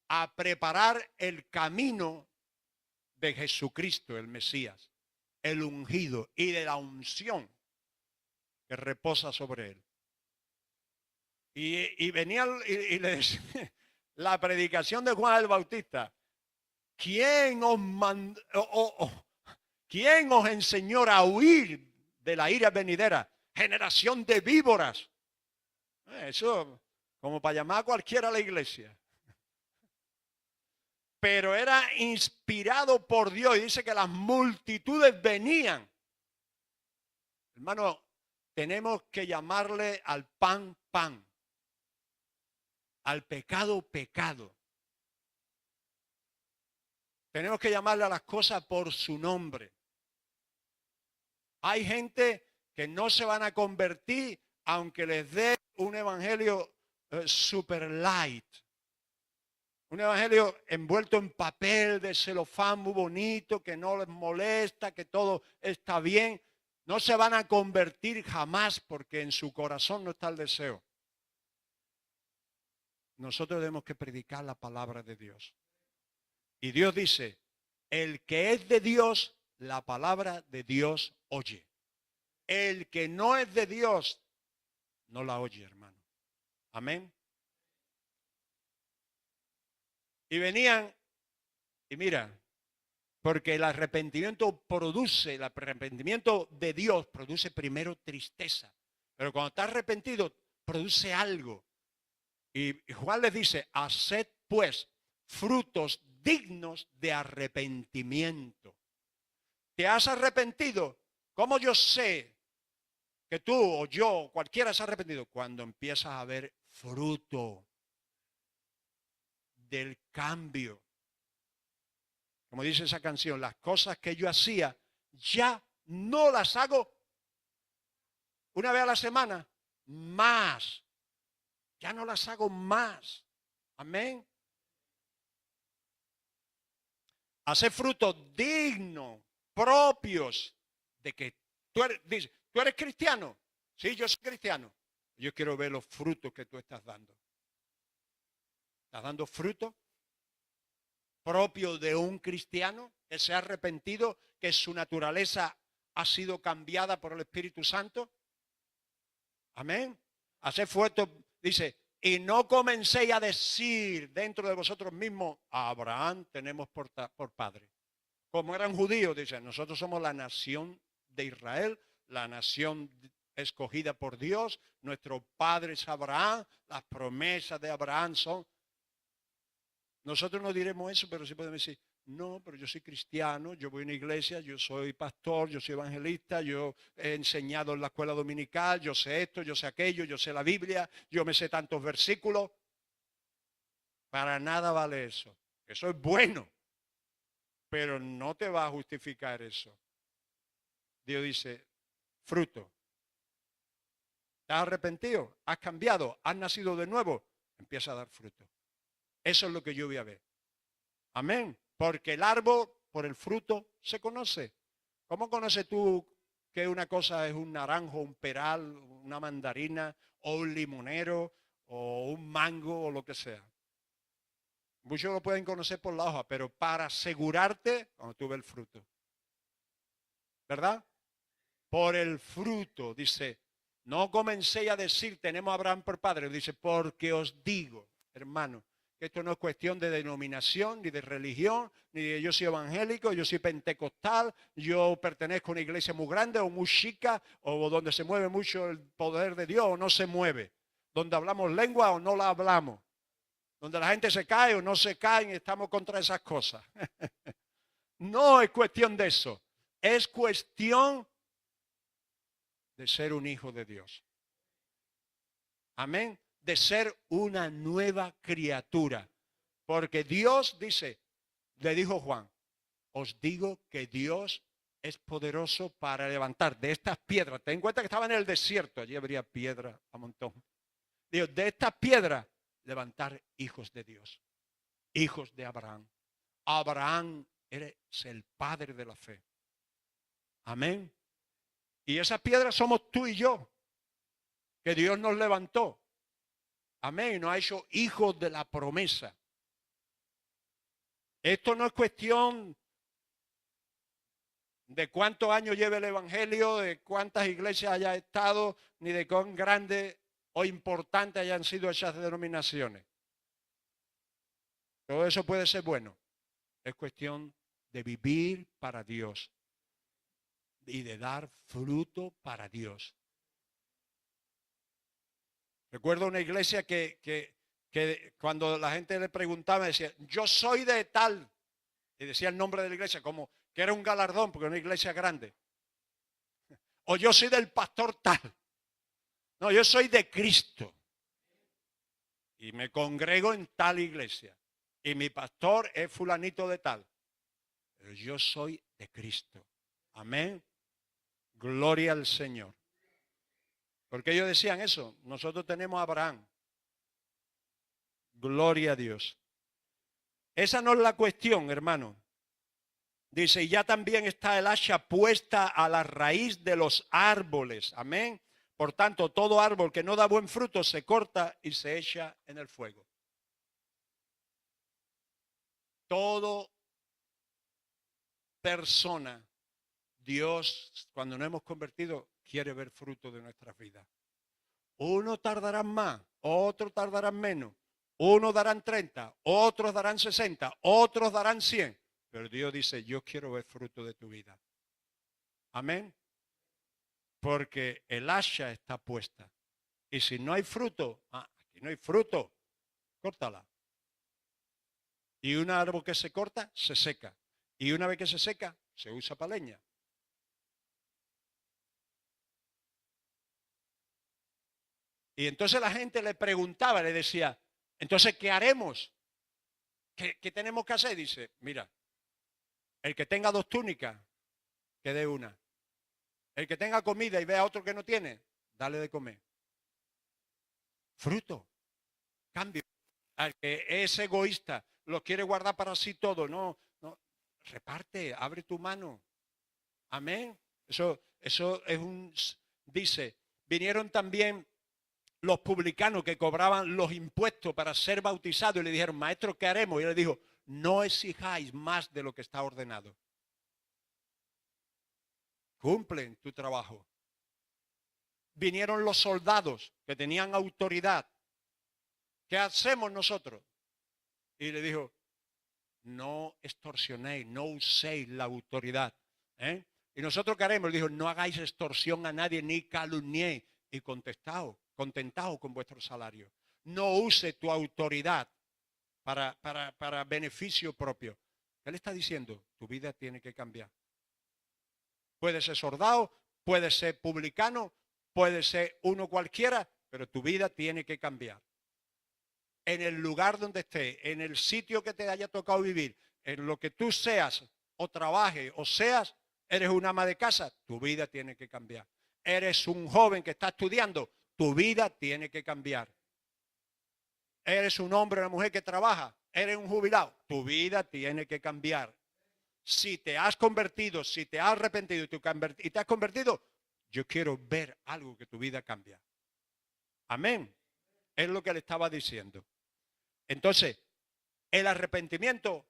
a preparar el camino de Jesucristo, el Mesías, el ungido, y de la unción que reposa sobre él. Y venía y le decía, la predicación de Juan el Bautista, ¿quién os mandó, quién os enseñó a huir de la ira venidera? Generación de víboras. Eso, como para llamar a cualquiera a la iglesia. Pero era inspirado por Dios y dice que las multitudes venían. Hermano, tenemos que llamarle al pan, pan. Al pecado, pecado. Tenemos que llamarle a las cosas por su nombre. Hay gente que no se van a convertir aunque les dé un evangelio super light. Un evangelio envuelto en papel de celofán muy bonito, que no les molesta, que todo está bien. No se van a convertir jamás porque en su corazón no está el deseo. Nosotros tenemos que predicar la palabra de Dios. Y Dios dice, el que es de Dios, la palabra de Dios oye. El que no es de Dios, no la oye, hermano. Amén. Y venían, y mira, porque el arrepentimiento de Dios produce primero tristeza. Pero cuando está arrepentido, produce algo. Y Juan les dice, haced pues frutos dignos de arrepentimiento. ¿Te has arrepentido? ¿Cómo yo sé que tú o yo, cualquiera se ha arrepentido? Cuando empiezas a ver fruto del cambio. Como dice esa canción, las cosas que yo hacía ya no las hago una vez a la semana, más. Ya no las hago más. Amén. Hacer frutos dignos, propios, de que tú eres cristiano. Sí, yo soy cristiano. Yo quiero ver los frutos que tú estás dando. ¿Estás dando fruto propio de un cristiano que se ha arrepentido, que su naturaleza ha sido cambiada por el Espíritu Santo? Amén. Hacer fruto, dice, y no comencéis a decir dentro de vosotros mismos, a Abraham tenemos por padre. Como eran judíos, dicen, nosotros somos la nación de Israel, la nación escogida por Dios, nuestro padre es Abraham, las promesas de Abraham son. Nosotros no diremos eso, pero sí podemos decir, no, pero yo soy cristiano, yo voy a una iglesia, yo soy pastor, yo soy evangelista, yo he enseñado en la escuela dominical, yo sé esto, yo sé aquello, yo sé la Biblia, yo me sé tantos versículos. Para nada vale eso. Eso es bueno, pero no te va a justificar eso. Dios dice, fruto. ¿Estás arrepentido? ¿Has cambiado? ¿Has nacido de nuevo? Empieza a dar fruto. Eso es lo que yo voy a ver. Amén. Porque el árbol por el fruto se conoce. ¿Cómo conoces tú que una cosa es un naranjo, un peral, una mandarina o un limonero o un mango o lo que sea? Muchos lo pueden conocer por la hoja, pero para asegurarte, cuando tú ves el fruto. ¿Verdad? Por el fruto, dice, no comencé a decir, tenemos a Abraham por padre, dice, porque os digo, hermano, que esto no es cuestión de denominación, ni de religión, ni de yo soy evangélico, yo soy pentecostal, yo pertenezco a una iglesia muy grande o muy chica, o donde se mueve mucho el poder de Dios o no se mueve, donde hablamos lengua o no la hablamos, donde la gente se cae o no se cae y estamos contra esas cosas. No es cuestión de eso, es cuestión de ser un hijo de Dios. Amén. De ser una nueva criatura. Porque Dios dice, le dijo Juan, os digo que Dios es poderoso para levantar de estas piedras. Ten en cuenta que estaba en el desierto, allí habría piedra a montón. Dios, de estas piedras levantar hijos de Dios, hijos de Abraham. Abraham es el padre de la fe. Amén. Y esas piedras somos tú y yo, que Dios nos levantó. Amén. Y nos ha hecho hijos de la promesa. Esto no es cuestión de cuántos años lleve el evangelio, de cuántas iglesias haya estado, ni de cuán grandes o importantes hayan sido esas denominaciones. Todo eso puede ser bueno. Es cuestión de vivir para Dios y de dar fruto para Dios. Recuerdo una iglesia que cuando la gente le preguntaba, decía, yo soy de tal, y decía el nombre de la iglesia como que era un galardón, porque era una iglesia grande. O yo soy del pastor tal. No, yo soy de Cristo. Y me congrego en tal iglesia. Y mi pastor es fulanito de tal. Pero yo soy de Cristo. Amén. Gloria al Señor. Porque ellos decían eso. Nosotros tenemos a Abraham. Gloria a Dios. Esa no es la cuestión, hermano. Dice, y ya también está el hacha puesta a la raíz de los árboles. Amén. Por tanto, todo árbol que no da buen fruto se corta y se echa en el fuego. Todo persona, Dios, cuando nos hemos convertido, quiere ver fruto de nuestras vidas. Uno tardarán más, otros tardarán menos. Unos darán 30, otros darán 60, otros darán 100. Pero Dios dice, yo quiero ver fruto de tu vida. Amén. Porque el hacha está puesta. Y si no hay fruto, aquí no hay fruto, córtala. Y un árbol que se corta, se seca. Y una vez que se seca, se usa para leña. Y entonces la gente le preguntaba, le decía, entonces, ¿qué haremos? ¿Qué tenemos que hacer? Dice, mira, el que tenga 2 túnicas, que dé una. El que tenga comida y vea a otro que no tiene, dale de comer. Fruto, cambio. Al que es egoísta, lo quiere guardar para sí todo, no, reparte, abre tu mano. Amén. Eso es dice, vinieron también los publicanos que cobraban los impuestos para ser bautizados y le dijeron, maestro, ¿qué haremos? Y él le dijo, no exijáis más de lo que está ordenado. Cumplen tu trabajo. Vinieron los soldados que tenían autoridad. ¿Qué hacemos nosotros? Y le dijo, no extorsionéis, no uséis la autoridad. ¿Y nosotros qué haremos? Le dijo, no hagáis extorsión a nadie ni calumniéis. Y contentaos con vuestro salario. No use tu autoridad para beneficio propio. ¿Qué le está diciendo? Tu vida tiene que cambiar. Puede ser soldado, puede ser publicano, puede ser uno cualquiera, pero tu vida tiene que cambiar. En el lugar donde estés, en el sitio que te haya tocado vivir, en lo que tú seas o trabajes o seas, eres un ama de casa, tu vida tiene que cambiar. Eres un joven que está estudiando, tu vida tiene que cambiar. Eres un hombre o una mujer que trabaja, eres un jubilado, tu vida tiene que cambiar. Si te has convertido, si te has arrepentido y te has convertido, yo quiero ver algo que tu vida cambia. Amén. Es lo que le estaba diciendo. Entonces, el arrepentimiento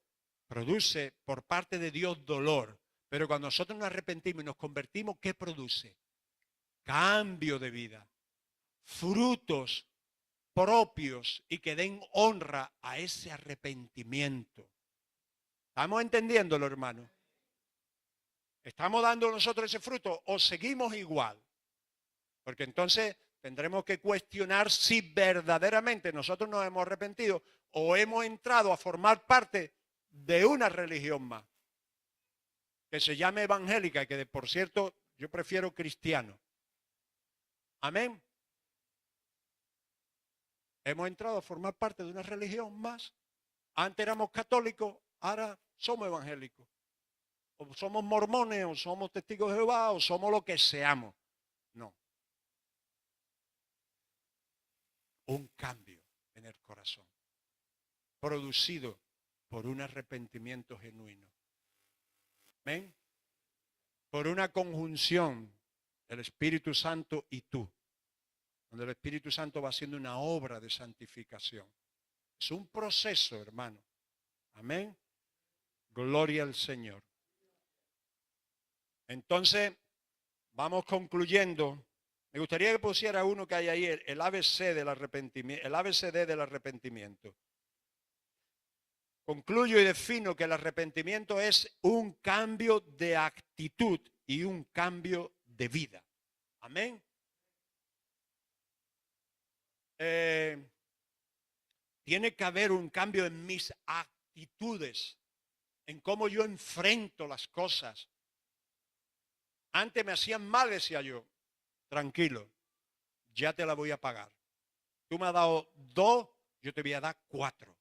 produce por parte de Dios dolor. Pero cuando nosotros nos arrepentimos y nos convertimos, ¿qué produce? Cambio de vida. Frutos propios y que den honra a ese arrepentimiento. ¿Estamos entendiéndolo, hermano? ¿Estamos dando nosotros ese fruto o seguimos igual? Porque entonces tendremos que cuestionar si verdaderamente nosotros nos hemos arrepentido o hemos entrado a formar parte de una religión más, que se llame evangélica y que, por cierto, yo prefiero cristiano. Amén. Hemos entrado a formar parte de una religión más. Antes éramos católicos, ahora somos evangélicos. O somos mormones, o somos testigos de Jehová, o somos lo que seamos. No. Un cambio en el corazón, producido por un arrepentimiento genuino. ¿Ven? Por una conjunción del Espíritu Santo y tú, donde el Espíritu Santo va haciendo una obra de santificación. Es un proceso, hermano. Amén. Gloria al Señor. Entonces, vamos concluyendo. Me gustaría que pusiera uno que hay ahí, el ABC del arrepentimiento, el ABCD del arrepentimiento. Concluyo y defino que el arrepentimiento es un cambio de actitud y un cambio de vida. Amén. Tiene que haber un cambio en mis actitudes, en cómo yo enfrento las cosas. Antes me hacían mal, decía yo, tranquilo, ya te la voy a pagar. Tú me has dado 2, yo te voy a dar 4.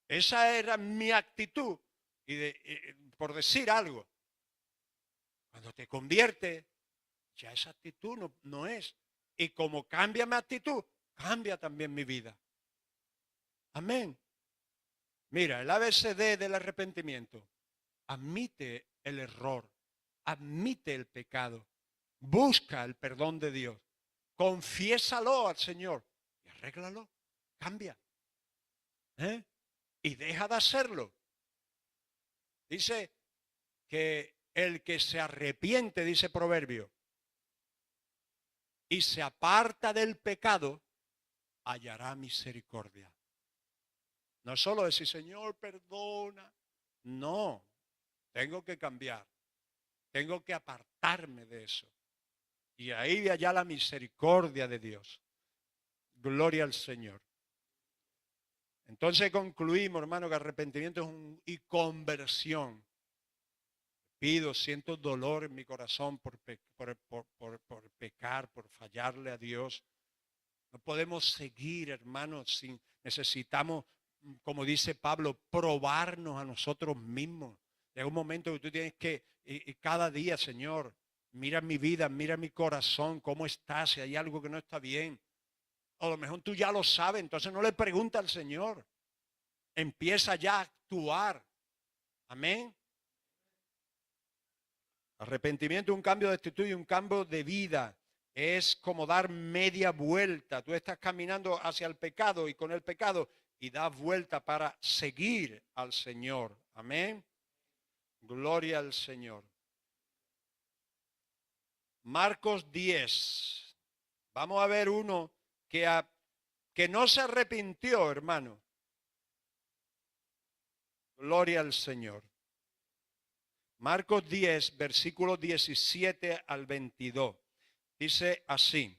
Esa era mi actitud. Y por decir algo, cuando te conviertes, ya esa actitud no es. Y como cambia mi actitud, cambia también mi vida. Amén. Mira, el ABCD del arrepentimiento. Admite el error. Admite el pecado. Busca el perdón de Dios. Confiésalo al Señor. Y arréglalo. Cambia. Y deja de hacerlo. Dice que el que se arrepiente, dice Proverbio, y se aparta del pecado, hallará misericordia. No solo decir, Señor, perdona. No, tengo que cambiar. Tengo que apartarme de eso. Y ahí allá la misericordia de Dios. Gloria al Señor. Entonces concluimos, hermano, que arrepentimiento es y conversión. Siento dolor en mi corazón por pecar, por fallarle a Dios. No podemos seguir, hermanos, necesitamos, como dice Pablo, probarnos a nosotros mismos. Llega un momento que tú tienes que, y cada día, Señor, mira mi vida, mira mi corazón, cómo está, si hay algo que no está bien. A lo mejor tú ya lo sabes, entonces no le pregunta al Señor. Empieza ya a actuar. Amén. Arrepentimiento es un cambio de actitud y un cambio de vida. Es como dar media vuelta. Tú estás caminando hacia el pecado y con el pecado y das vuelta para seguir al Señor. Amén. Gloria al Señor. Marcos 10. Vamos a ver uno que no se arrepintió, hermano. Gloria al Señor. Marcos 10, versículos 17 al 22. Dice así,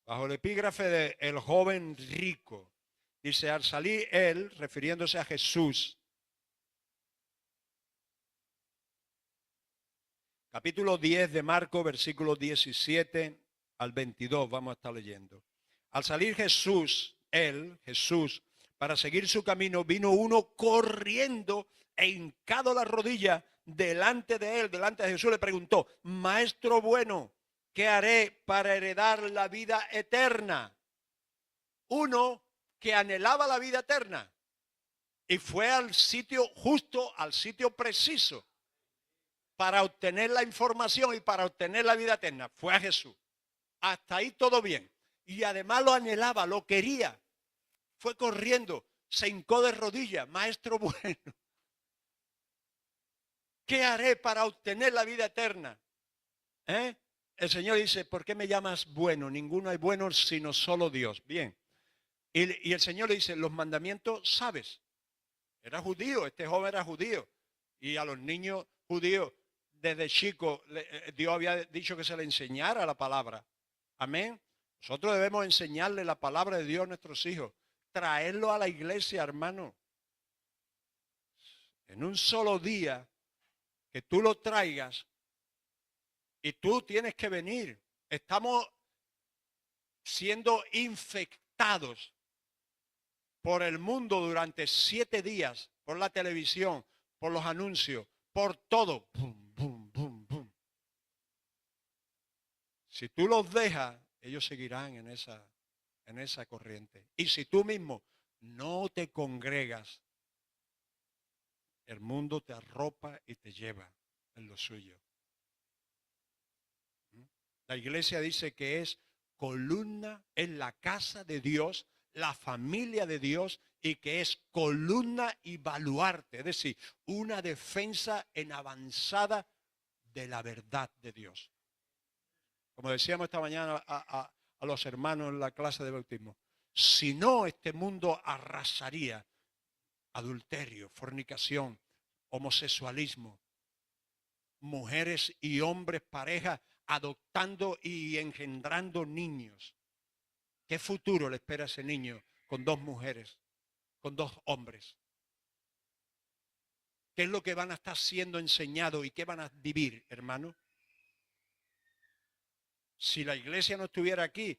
bajo el epígrafe de el joven rico. Dice, al salir él, refiriéndose a Jesús, capítulo 10 de Marcos, versículos 17 al 22, vamos a estar leyendo. Al salir Jesús, para seguir su camino, vino uno corriendo e hincado la rodilla delante de él, delante de Jesús, le preguntó, Maestro bueno, ¿qué haré para heredar la vida eterna? Uno que anhelaba la vida eterna y fue al sitio justo, al sitio preciso para obtener la información y para obtener la vida eterna. Fue a Jesús. Hasta ahí todo bien. Y además lo anhelaba, lo quería. Fue corriendo, se hincó de rodillas, Maestro bueno. ¿Qué haré para obtener la vida eterna? el Señor dice, ¿por qué me llamas bueno? Ninguno hay bueno sino solo Dios. Bien. Y el Señor le dice, los mandamientos sabes. Era judío, este joven era judío. Y a los niños judíos, desde chico, Dios había dicho que se le enseñara la palabra. Amén. Nosotros debemos enseñarle la palabra de Dios a nuestros hijos. Traerlo a la iglesia, hermano. En un solo día que tú lo traigas y tú tienes que venir. Estamos siendo infectados por el mundo durante 7 días, por la televisión, por los anuncios, por todo. Bum, bum, bum, bum. Si tú los dejas, ellos seguirán en esa corriente. Y si tú mismo no te congregas, el mundo te arropa y te lleva en lo suyo. La iglesia dice que es columna en la casa de Dios, la familia de Dios, y que es columna y baluarte, es decir, una defensa en avanzada de la verdad de Dios. Como decíamos esta mañana a los hermanos en la clase de bautismo, si no, este mundo arrasaría adulterio, fornicación, homosexualismo, mujeres y hombres, parejas, adoptando y engendrando niños. ¿Qué futuro le espera a ese niño con 2 mujeres, con 2 hombres? ¿Qué es lo que van a estar siendo enseñados y qué van a vivir, hermano? Si la iglesia no estuviera aquí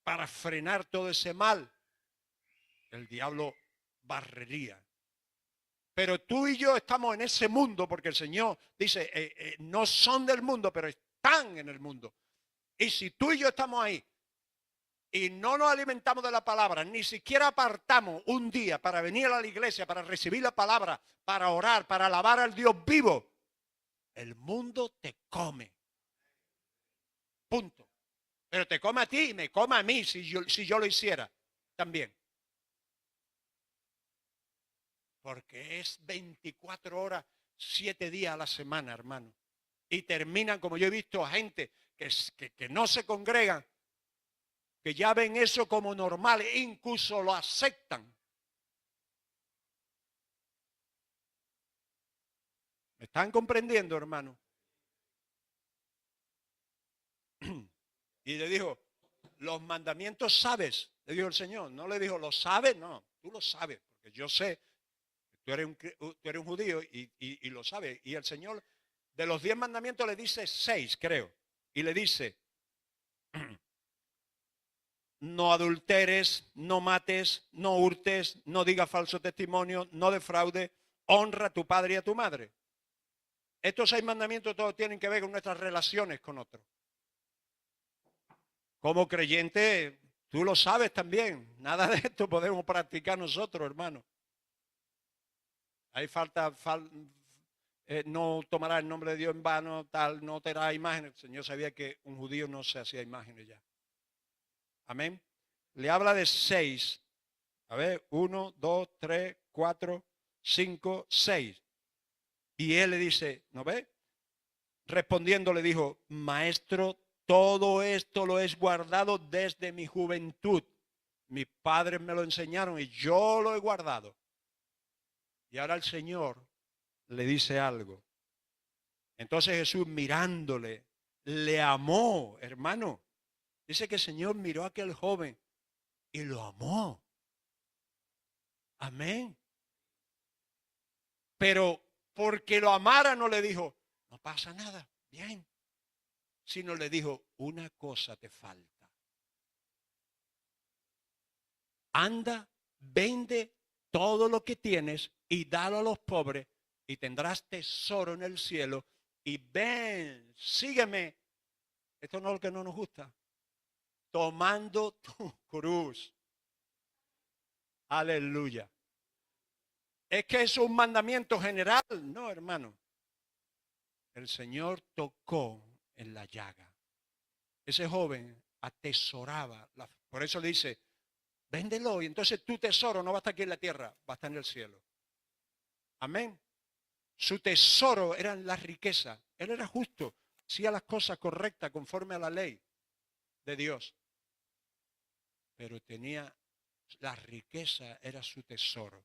para frenar todo ese mal, el diablo barrería. Pero tú y yo estamos en ese mundo porque el Señor dice, no son del mundo, pero están en el mundo. Y si tú y yo estamos ahí y no nos alimentamos de la palabra, ni siquiera apartamos un día para venir a la iglesia, para recibir la palabra, para orar, para alabar al Dios vivo, el mundo te come. Punto. Pero te come a ti y me come a mí si yo lo hiciera también. Porque es 24 horas, 7 días a la semana, hermano. Y terminan, como yo he visto a gente que no se congregan, que ya ven eso como normal e incluso lo aceptan. ¿Me están comprendiendo, hermano? Y le dijo, los mandamientos sabes, le dijo el Señor. No le dijo, ¿lo sabes? No, tú lo sabes, porque yo sé que tú eres un judío y lo sabes. Y el Señor, de los 10 mandamientos, le dice 6, creo. Y le dice, no adulteres, no mates, no hurtes, no digas falso testimonio, no defraudes, honra a tu padre y a tu madre. Estos 6 mandamientos todos tienen que ver con nuestras relaciones con otros. Como creyente, tú lo sabes también. Nada de esto podemos practicar nosotros, hermano. Hay no tomará el nombre de Dios en vano, tal, no te hará imágenes. El Señor sabía que un judío no se hacía imágenes ya. Amén. Le habla de 6. A ver, 1, 2, 3, 4, 5, 6. Y él le dice, ¿no ve? Respondiendo le dijo, maestro, todo esto lo he guardado desde mi juventud. Mis padres me lo enseñaron y yo lo he guardado. Y ahora el Señor le dice algo. Entonces Jesús mirándole, le amó, hermano. Dice que el Señor miró a aquel joven y lo amó. Amén. Pero porque lo amara no le dijo, no pasa nada, bien. Sino le dijo, una cosa te falta. Anda, vende todo lo que tienes y dalo a los pobres y tendrás tesoro en el cielo. Y ven, sígueme. Esto no es lo que no nos gusta. Tomando tu cruz. Aleluya. Es que es un mandamiento general. No, hermano. El Señor tocó en la llaga. Ese joven atesoraba. Por eso le dice, véndelo y entonces tu tesoro no va a estar aquí en la tierra, va a estar en el cielo. Amén. Su tesoro eran las riquezas. Él era justo. hacía las cosas correctas conforme a la ley de Dios, pero tenía la riqueza, era su tesoro.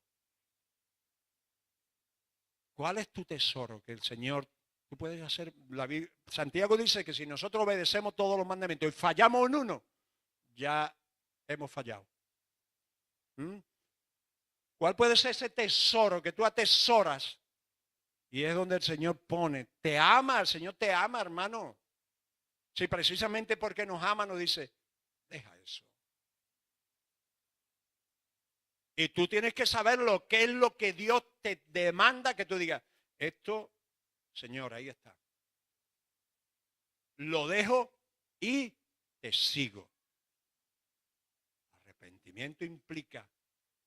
¿Cuál es tu tesoro que el Señor, tú puedes hacer? Santiago dice que si nosotros obedecemos todos los mandamientos y fallamos en uno, ya hemos fallado. ¿Cuál puede ser ese tesoro que tú atesoras? Y es donde el Señor pone, te ama, el Señor te ama, hermano. Si precisamente porque nos ama nos dice, deja eso. Y tú tienes que saber lo que es lo que Dios te demanda que tú digas. Esto, Señor, ahí está. Lo dejo y te sigo. Arrepentimiento implica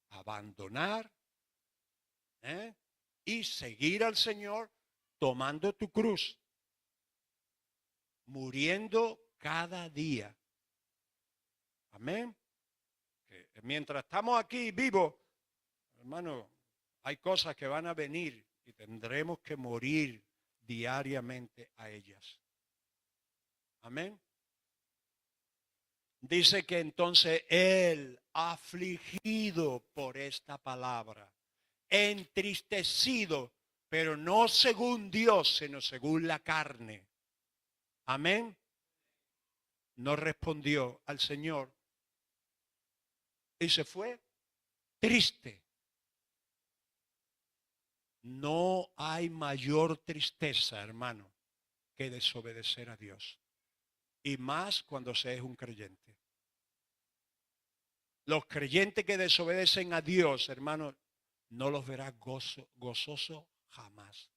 abandonar y seguir al Señor tomando tu cruz, muriendo cada día. Amén. Que mientras estamos aquí vivos, hermano, hay cosas que van a venir y tendremos que morir diariamente a ellas. Amén. Dice que entonces él, afligido por esta palabra, entristecido, pero no según Dios, sino según la carne. Amén. No respondió al Señor y se fue triste. No hay mayor tristeza, hermano, que desobedecer a Dios. Y más cuando se es un creyente. Los creyentes que desobedecen a Dios, hermano, no los verás gozosos jamás.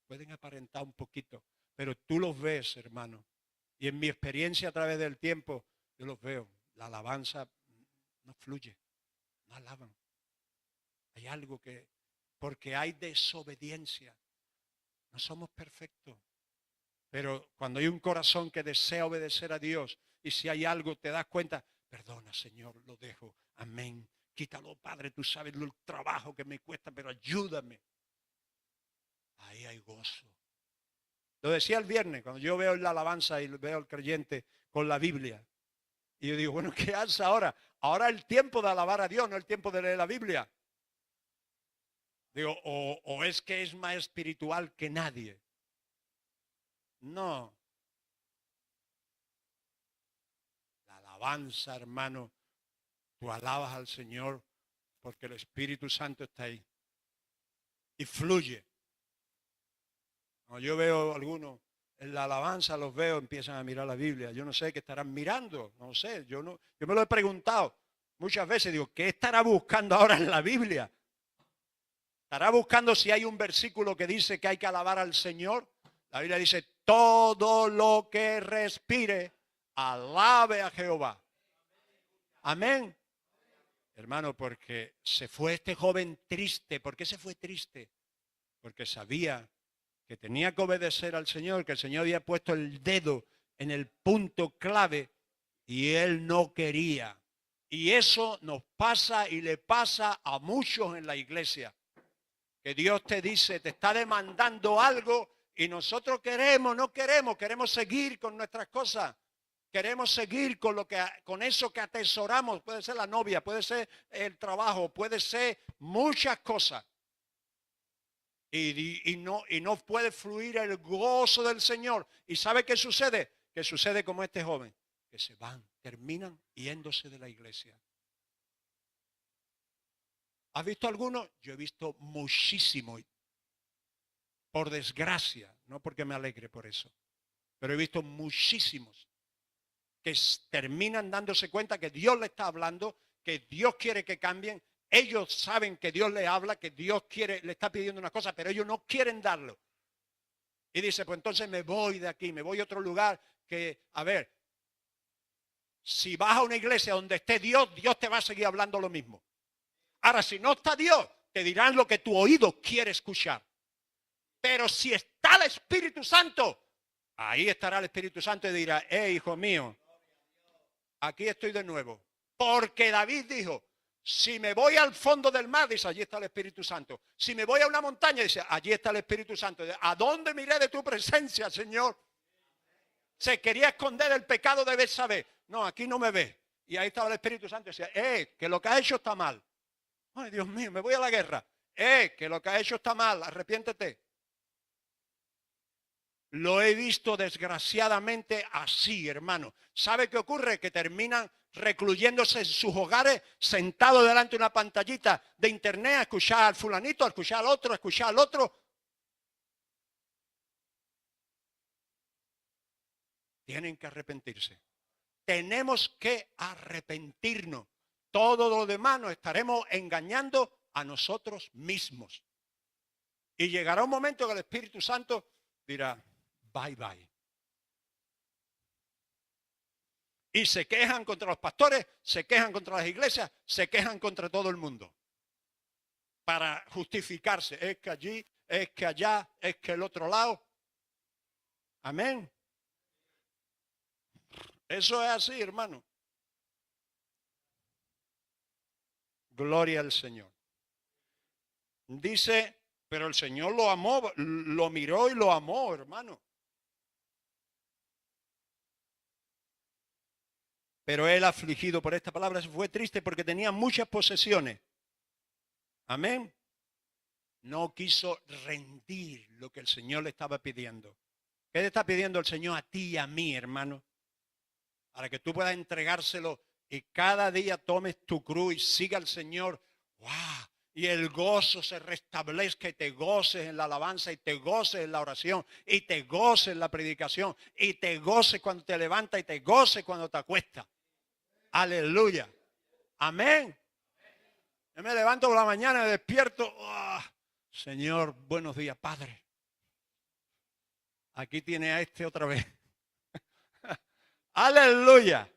Pueden aparentar un poquito, pero tú los ves, hermano. Y en mi experiencia a través del tiempo, yo los veo. La alabanza no fluye, no alaban. Hay algo que, porque hay desobediencia. No somos perfectos. Pero cuando hay un corazón que desea obedecer a Dios, y si hay algo, te das cuenta, perdona, Señor, lo dejo. Amén. Quítalo, Padre, tú sabes el trabajo que me cuesta, pero ayúdame. Ahí hay gozo. Lo decía el viernes, cuando yo veo la alabanza y veo al creyente con la Biblia. Y yo digo, bueno, ¿qué hace ahora? Ahora es el tiempo de alabar a Dios, no el tiempo de leer la Biblia. Digo, o es que es más espiritual que nadie. No. La alabanza, hermano, tú alabas al Señor porque el Espíritu Santo está ahí. Y fluye. Cuando yo veo a algunos en la alabanza, los veo, empiezan a mirar la Biblia. Yo no sé qué estarán mirando, no sé. Yo me lo he preguntado muchas veces. Digo, ¿qué estará buscando ahora en la Biblia? ¿Estará buscando si hay un versículo que dice que hay que alabar al Señor? La Biblia dice, todo lo que respire, alabe a Jehová. Amén. Hermano, porque se fue este joven triste. ¿Por qué se fue triste? Porque sabía que tenía que obedecer al Señor, que el Señor había puesto el dedo en el punto clave y él no quería. Y eso nos pasa y le pasa a muchos en la iglesia. Que Dios te dice, te está demandando algo y nosotros queremos seguir con nuestras cosas. Queremos seguir con eso que atesoramos. Puede ser la novia, puede ser el trabajo, puede ser muchas cosas. Y no puede fluir el gozo del Señor. ¿Y sabe qué sucede? Que sucede como este joven, que se van, terminan yéndose de la iglesia. ¿Has visto algunos? Yo he visto muchísimo. Por desgracia, no porque me alegre por eso, pero he visto muchísimos que terminan dándose cuenta que Dios le está hablando, que Dios quiere que cambien. Ellos saben que Dios le habla, que Dios le está pidiendo una cosa, pero ellos no quieren darlo. Y dice, pues entonces me voy de aquí, me voy a otro lugar que, a ver, si vas a una iglesia donde esté Dios, Dios te va a seguir hablando lo mismo. Ahora, si no está Dios, te dirán lo que tu oído quiere escuchar. Pero si está el Espíritu Santo, ahí estará el Espíritu Santo y dirá, hijo mío, aquí estoy de nuevo. Porque David dijo, si me voy al fondo del mar, dice, allí está el Espíritu Santo. Si me voy a una montaña, dice, allí está el Espíritu Santo. ¿A dónde miré de tu presencia, Señor? Se quería esconder el pecado de Betsabé. No, aquí no me ve. Y ahí estaba el Espíritu Santo y decía, que lo que ha hecho está mal. Ay, Dios mío, me voy a la guerra. Que lo que ha hecho está mal, arrepiéntete. Lo he visto desgraciadamente así, hermano. ¿Sabe qué ocurre? Que terminan recluyéndose en sus hogares, sentados delante de una pantallita de internet, a escuchar al fulanito, a escuchar al otro, a escuchar al otro. Tienen que arrepentirse. Tenemos que arrepentirnos. Todo lo demás nos estaremos engañando a nosotros mismos. Y llegará un momento que el Espíritu Santo dirá, bye bye. Y se quejan contra los pastores, se quejan contra las iglesias, se quejan contra todo el mundo. Para justificarse. Es que allí, es que allá, es que el otro lado. Amén. Eso es así, hermano. Gloria al Señor. Dice, pero el Señor lo amó, lo miró y lo amó, hermano. Pero él, afligido por esta palabra, fue triste porque tenía muchas posesiones. Amén. No quiso rendir lo que el Señor le estaba pidiendo. ¿Qué le está pidiendo el Señor a ti y a mí, hermano? Para que tú puedas entregárselo y cada día tomes tu cruz y siga al Señor. ¡Wow! Y el gozo se restablezca y te goces en la alabanza y te goces en la oración y te goces en la predicación y te goces cuando te levantas y te goces cuando te acuestas. Aleluya. Amén. Yo me levanto por la mañana y despierto. ¡Oh! Señor, buenos días, Padre. Aquí tiene a este otra vez. Aleluya.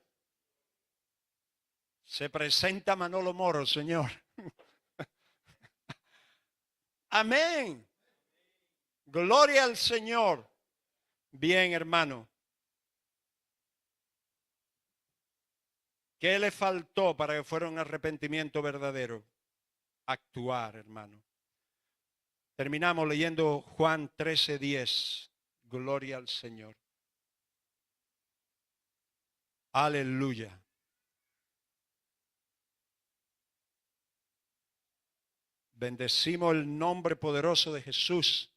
Se presenta Manolo Moro, Señor. Amén. Gloria al Señor. Bien, hermano. ¿Qué le faltó para que fuera un arrepentimiento verdadero? Actuar, hermano. Terminamos leyendo Juan 13:10. Gloria al Señor. Aleluya. Bendecimos el nombre poderoso de Jesús.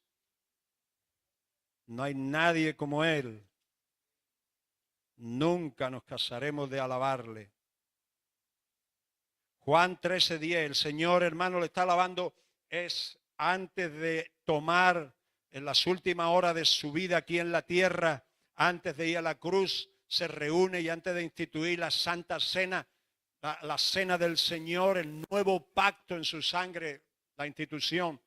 No hay nadie como Él. Nunca nos cansaremos de alabarle. Juan 13:10, el Señor, hermano, le está alabando, es antes de tomar en las últimas horas de su vida aquí en la tierra, antes de ir a la cruz, se reúne y antes de instituir la Santa Cena, la Cena del Señor, el nuevo pacto en su sangre, la institución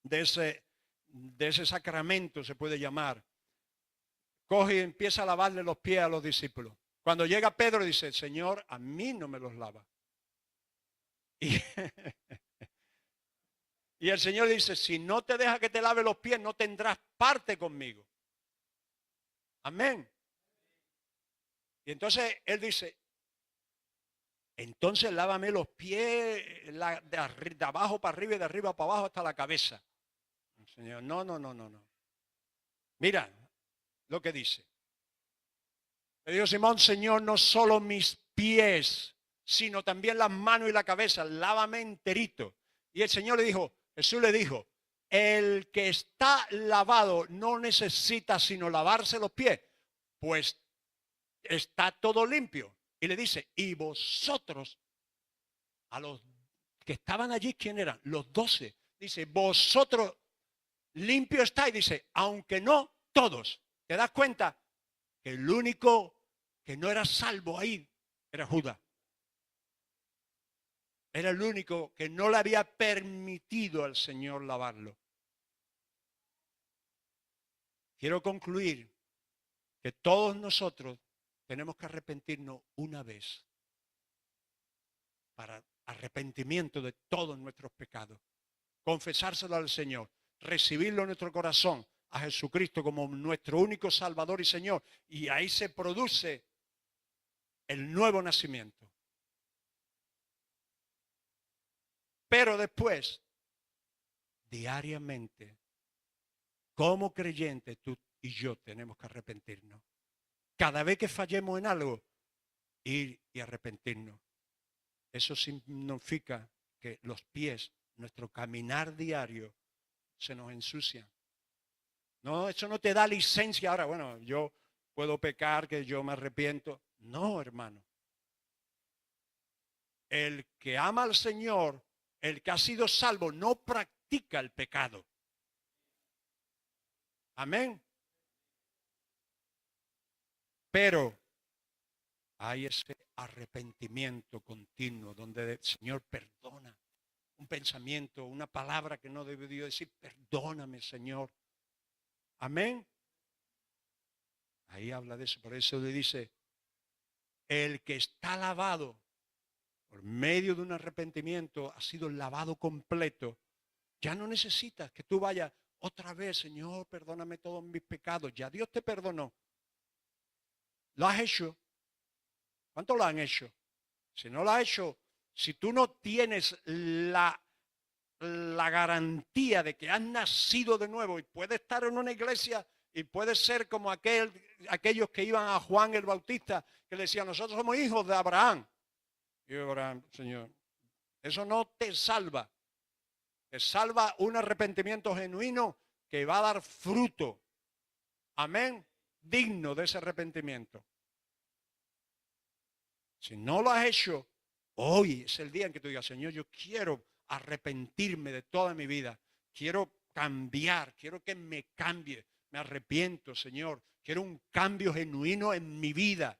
de ese sacramento se puede llamar. Coge y empieza a lavarle los pies a los discípulos. Cuando llega Pedro dice, Señor, a mí no me los lava. Y, y el Señor dice, si no te deja que te lave los pies, no tendrás parte conmigo. Amén. Y entonces Él dice, entonces lávame los pies de abajo para arriba y de arriba para abajo hasta la cabeza. El Señor, no. Mira lo que dice. Le dijo Simón, Señor, no solo mis pies, sino también las manos y la cabeza, lávame enterito. Y el Señor le dijo, Jesús le dijo, el que está lavado no necesita sino lavarse los pies, pues está todo limpio. Y le dice, y vosotros, a los que estaban allí, ¿quién eran? Los 12. Dice, vosotros limpio estáis. Dice, aunque no todos. ¿Te das cuenta? Que el único que no era salvo ahí era Judas. Era el único que no le había permitido al Señor lavarlo. Quiero concluir que todos nosotros tenemos que arrepentirnos una vez para arrepentimiento de todos nuestros pecados. Confesárselo al Señor, recibirlo en nuestro corazón, a Jesucristo como nuestro único Salvador y Señor. Y ahí se produce el nuevo nacimiento. Pero después, diariamente, como creyentes, tú y yo tenemos que arrepentirnos. Cada vez que fallemos en algo, ir y arrepentirnos. Eso significa que los pies, nuestro caminar diario, se nos ensucian. No, eso no te da licencia. Ahora, bueno, yo puedo pecar, que yo me arrepiento. No, hermano. El que ama al Señor, el que ha sido salvo, no practica el pecado. Amén. Pero hay ese arrepentimiento continuo donde el Señor perdona. Un pensamiento, una palabra que no debió decir, perdóname, Señor. Amén. Ahí habla de eso. Por eso le dice, el que está lavado por medio de un arrepentimiento, ha sido lavado completo. Ya no necesitas que tú vayas otra vez, Señor, perdóname todos mis pecados. Ya Dios te perdonó. ¿Lo has hecho? ¿Cuánto lo han hecho? Si no lo has hecho, si tú no tienes la garantía de que has nacido de nuevo y puedes estar en una iglesia y puedes ser como aquellos que iban a Juan el Bautista, que le decían, nosotros somos hijos de Abraham. Y Abraham, Señor, eso no te salva. Te salva un arrepentimiento genuino que va a dar fruto. Amén. Digno de ese arrepentimiento. Si no lo has hecho, hoy es el día en que tú digas, Señor, yo quiero arrepentirme de toda mi vida. Quiero cambiar, quiero que me cambie. Me arrepiento, Señor. Quiero un cambio genuino en mi vida.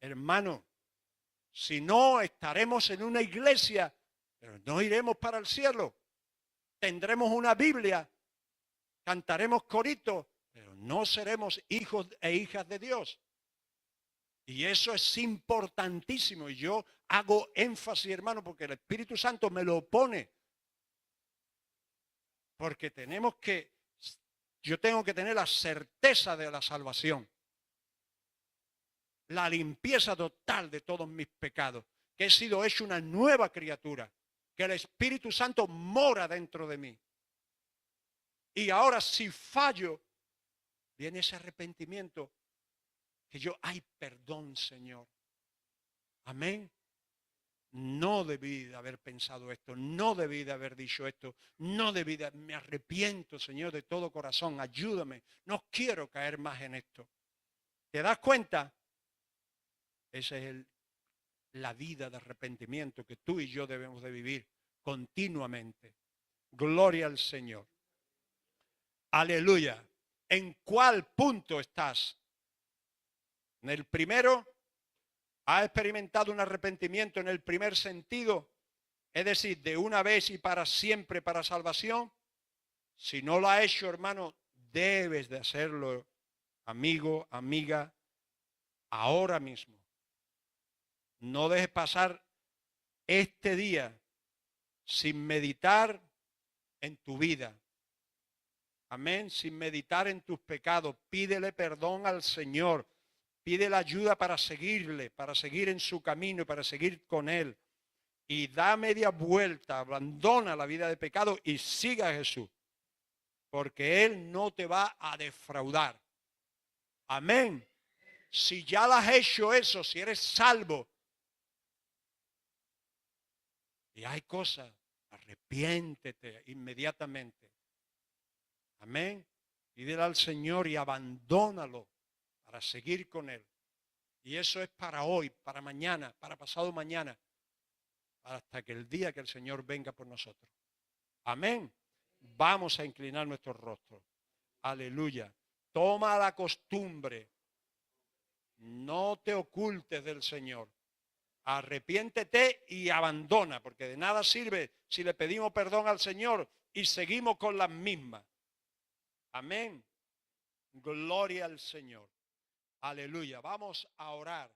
Hermano, si no, estaremos en una iglesia, pero no iremos para el cielo. Tendremos una Biblia, cantaremos coritos, pero no seremos hijos e hijas de Dios. Y eso es importantísimo. Y yo hago énfasis, hermano, porque el Espíritu Santo me lo pone. Porque yo tengo que tener la certeza de la salvación. La limpieza total de todos mis pecados. Que he sido hecho una nueva criatura. Que el Espíritu Santo mora dentro de mí. Y ahora si fallo, viene ese arrepentimiento. Que yo, ay, perdón, Señor. Amén. No debí de haber pensado esto, no debí de haber dicho esto, me arrepiento, Señor, de todo corazón, ayúdame, no quiero caer más en esto. ¿Te das cuenta? Esa es la vida de arrepentimiento que tú y yo debemos de vivir continuamente. Gloria al Señor. Aleluya. ¿En cuál punto estás? ¿En el primero? ¿Has experimentado un arrepentimiento en el primer sentido? Es decir, de una vez y para siempre para salvación. Si no lo has hecho, hermano, debes de hacerlo, amigo, amiga, ahora mismo. No dejes pasar este día sin meditar en tu vida. Amén. Sin meditar en tus pecados. Pídele perdón al Señor. Pídele ayuda para seguirle, para seguir en su camino, para seguir con Él. Y da media vuelta, abandona la vida de pecado y siga a Jesús. Porque Él no te va a defraudar. Amén. Si ya lo has hecho eso, si eres salvo, y hay cosas, arrepiéntete inmediatamente. Amén. Pídele al Señor y abandónalo para seguir con Él. Y eso es para hoy, para mañana, para pasado mañana, hasta que el día que el Señor venga por nosotros. Amén. Vamos a inclinar nuestros rostros. Aleluya. Toma la costumbre. No te ocultes del Señor. Arrepiéntete y abandona, porque de nada sirve si le pedimos perdón al Señor y seguimos con las mismas. Amén. Gloria al Señor. Aleluya. Vamos a orar.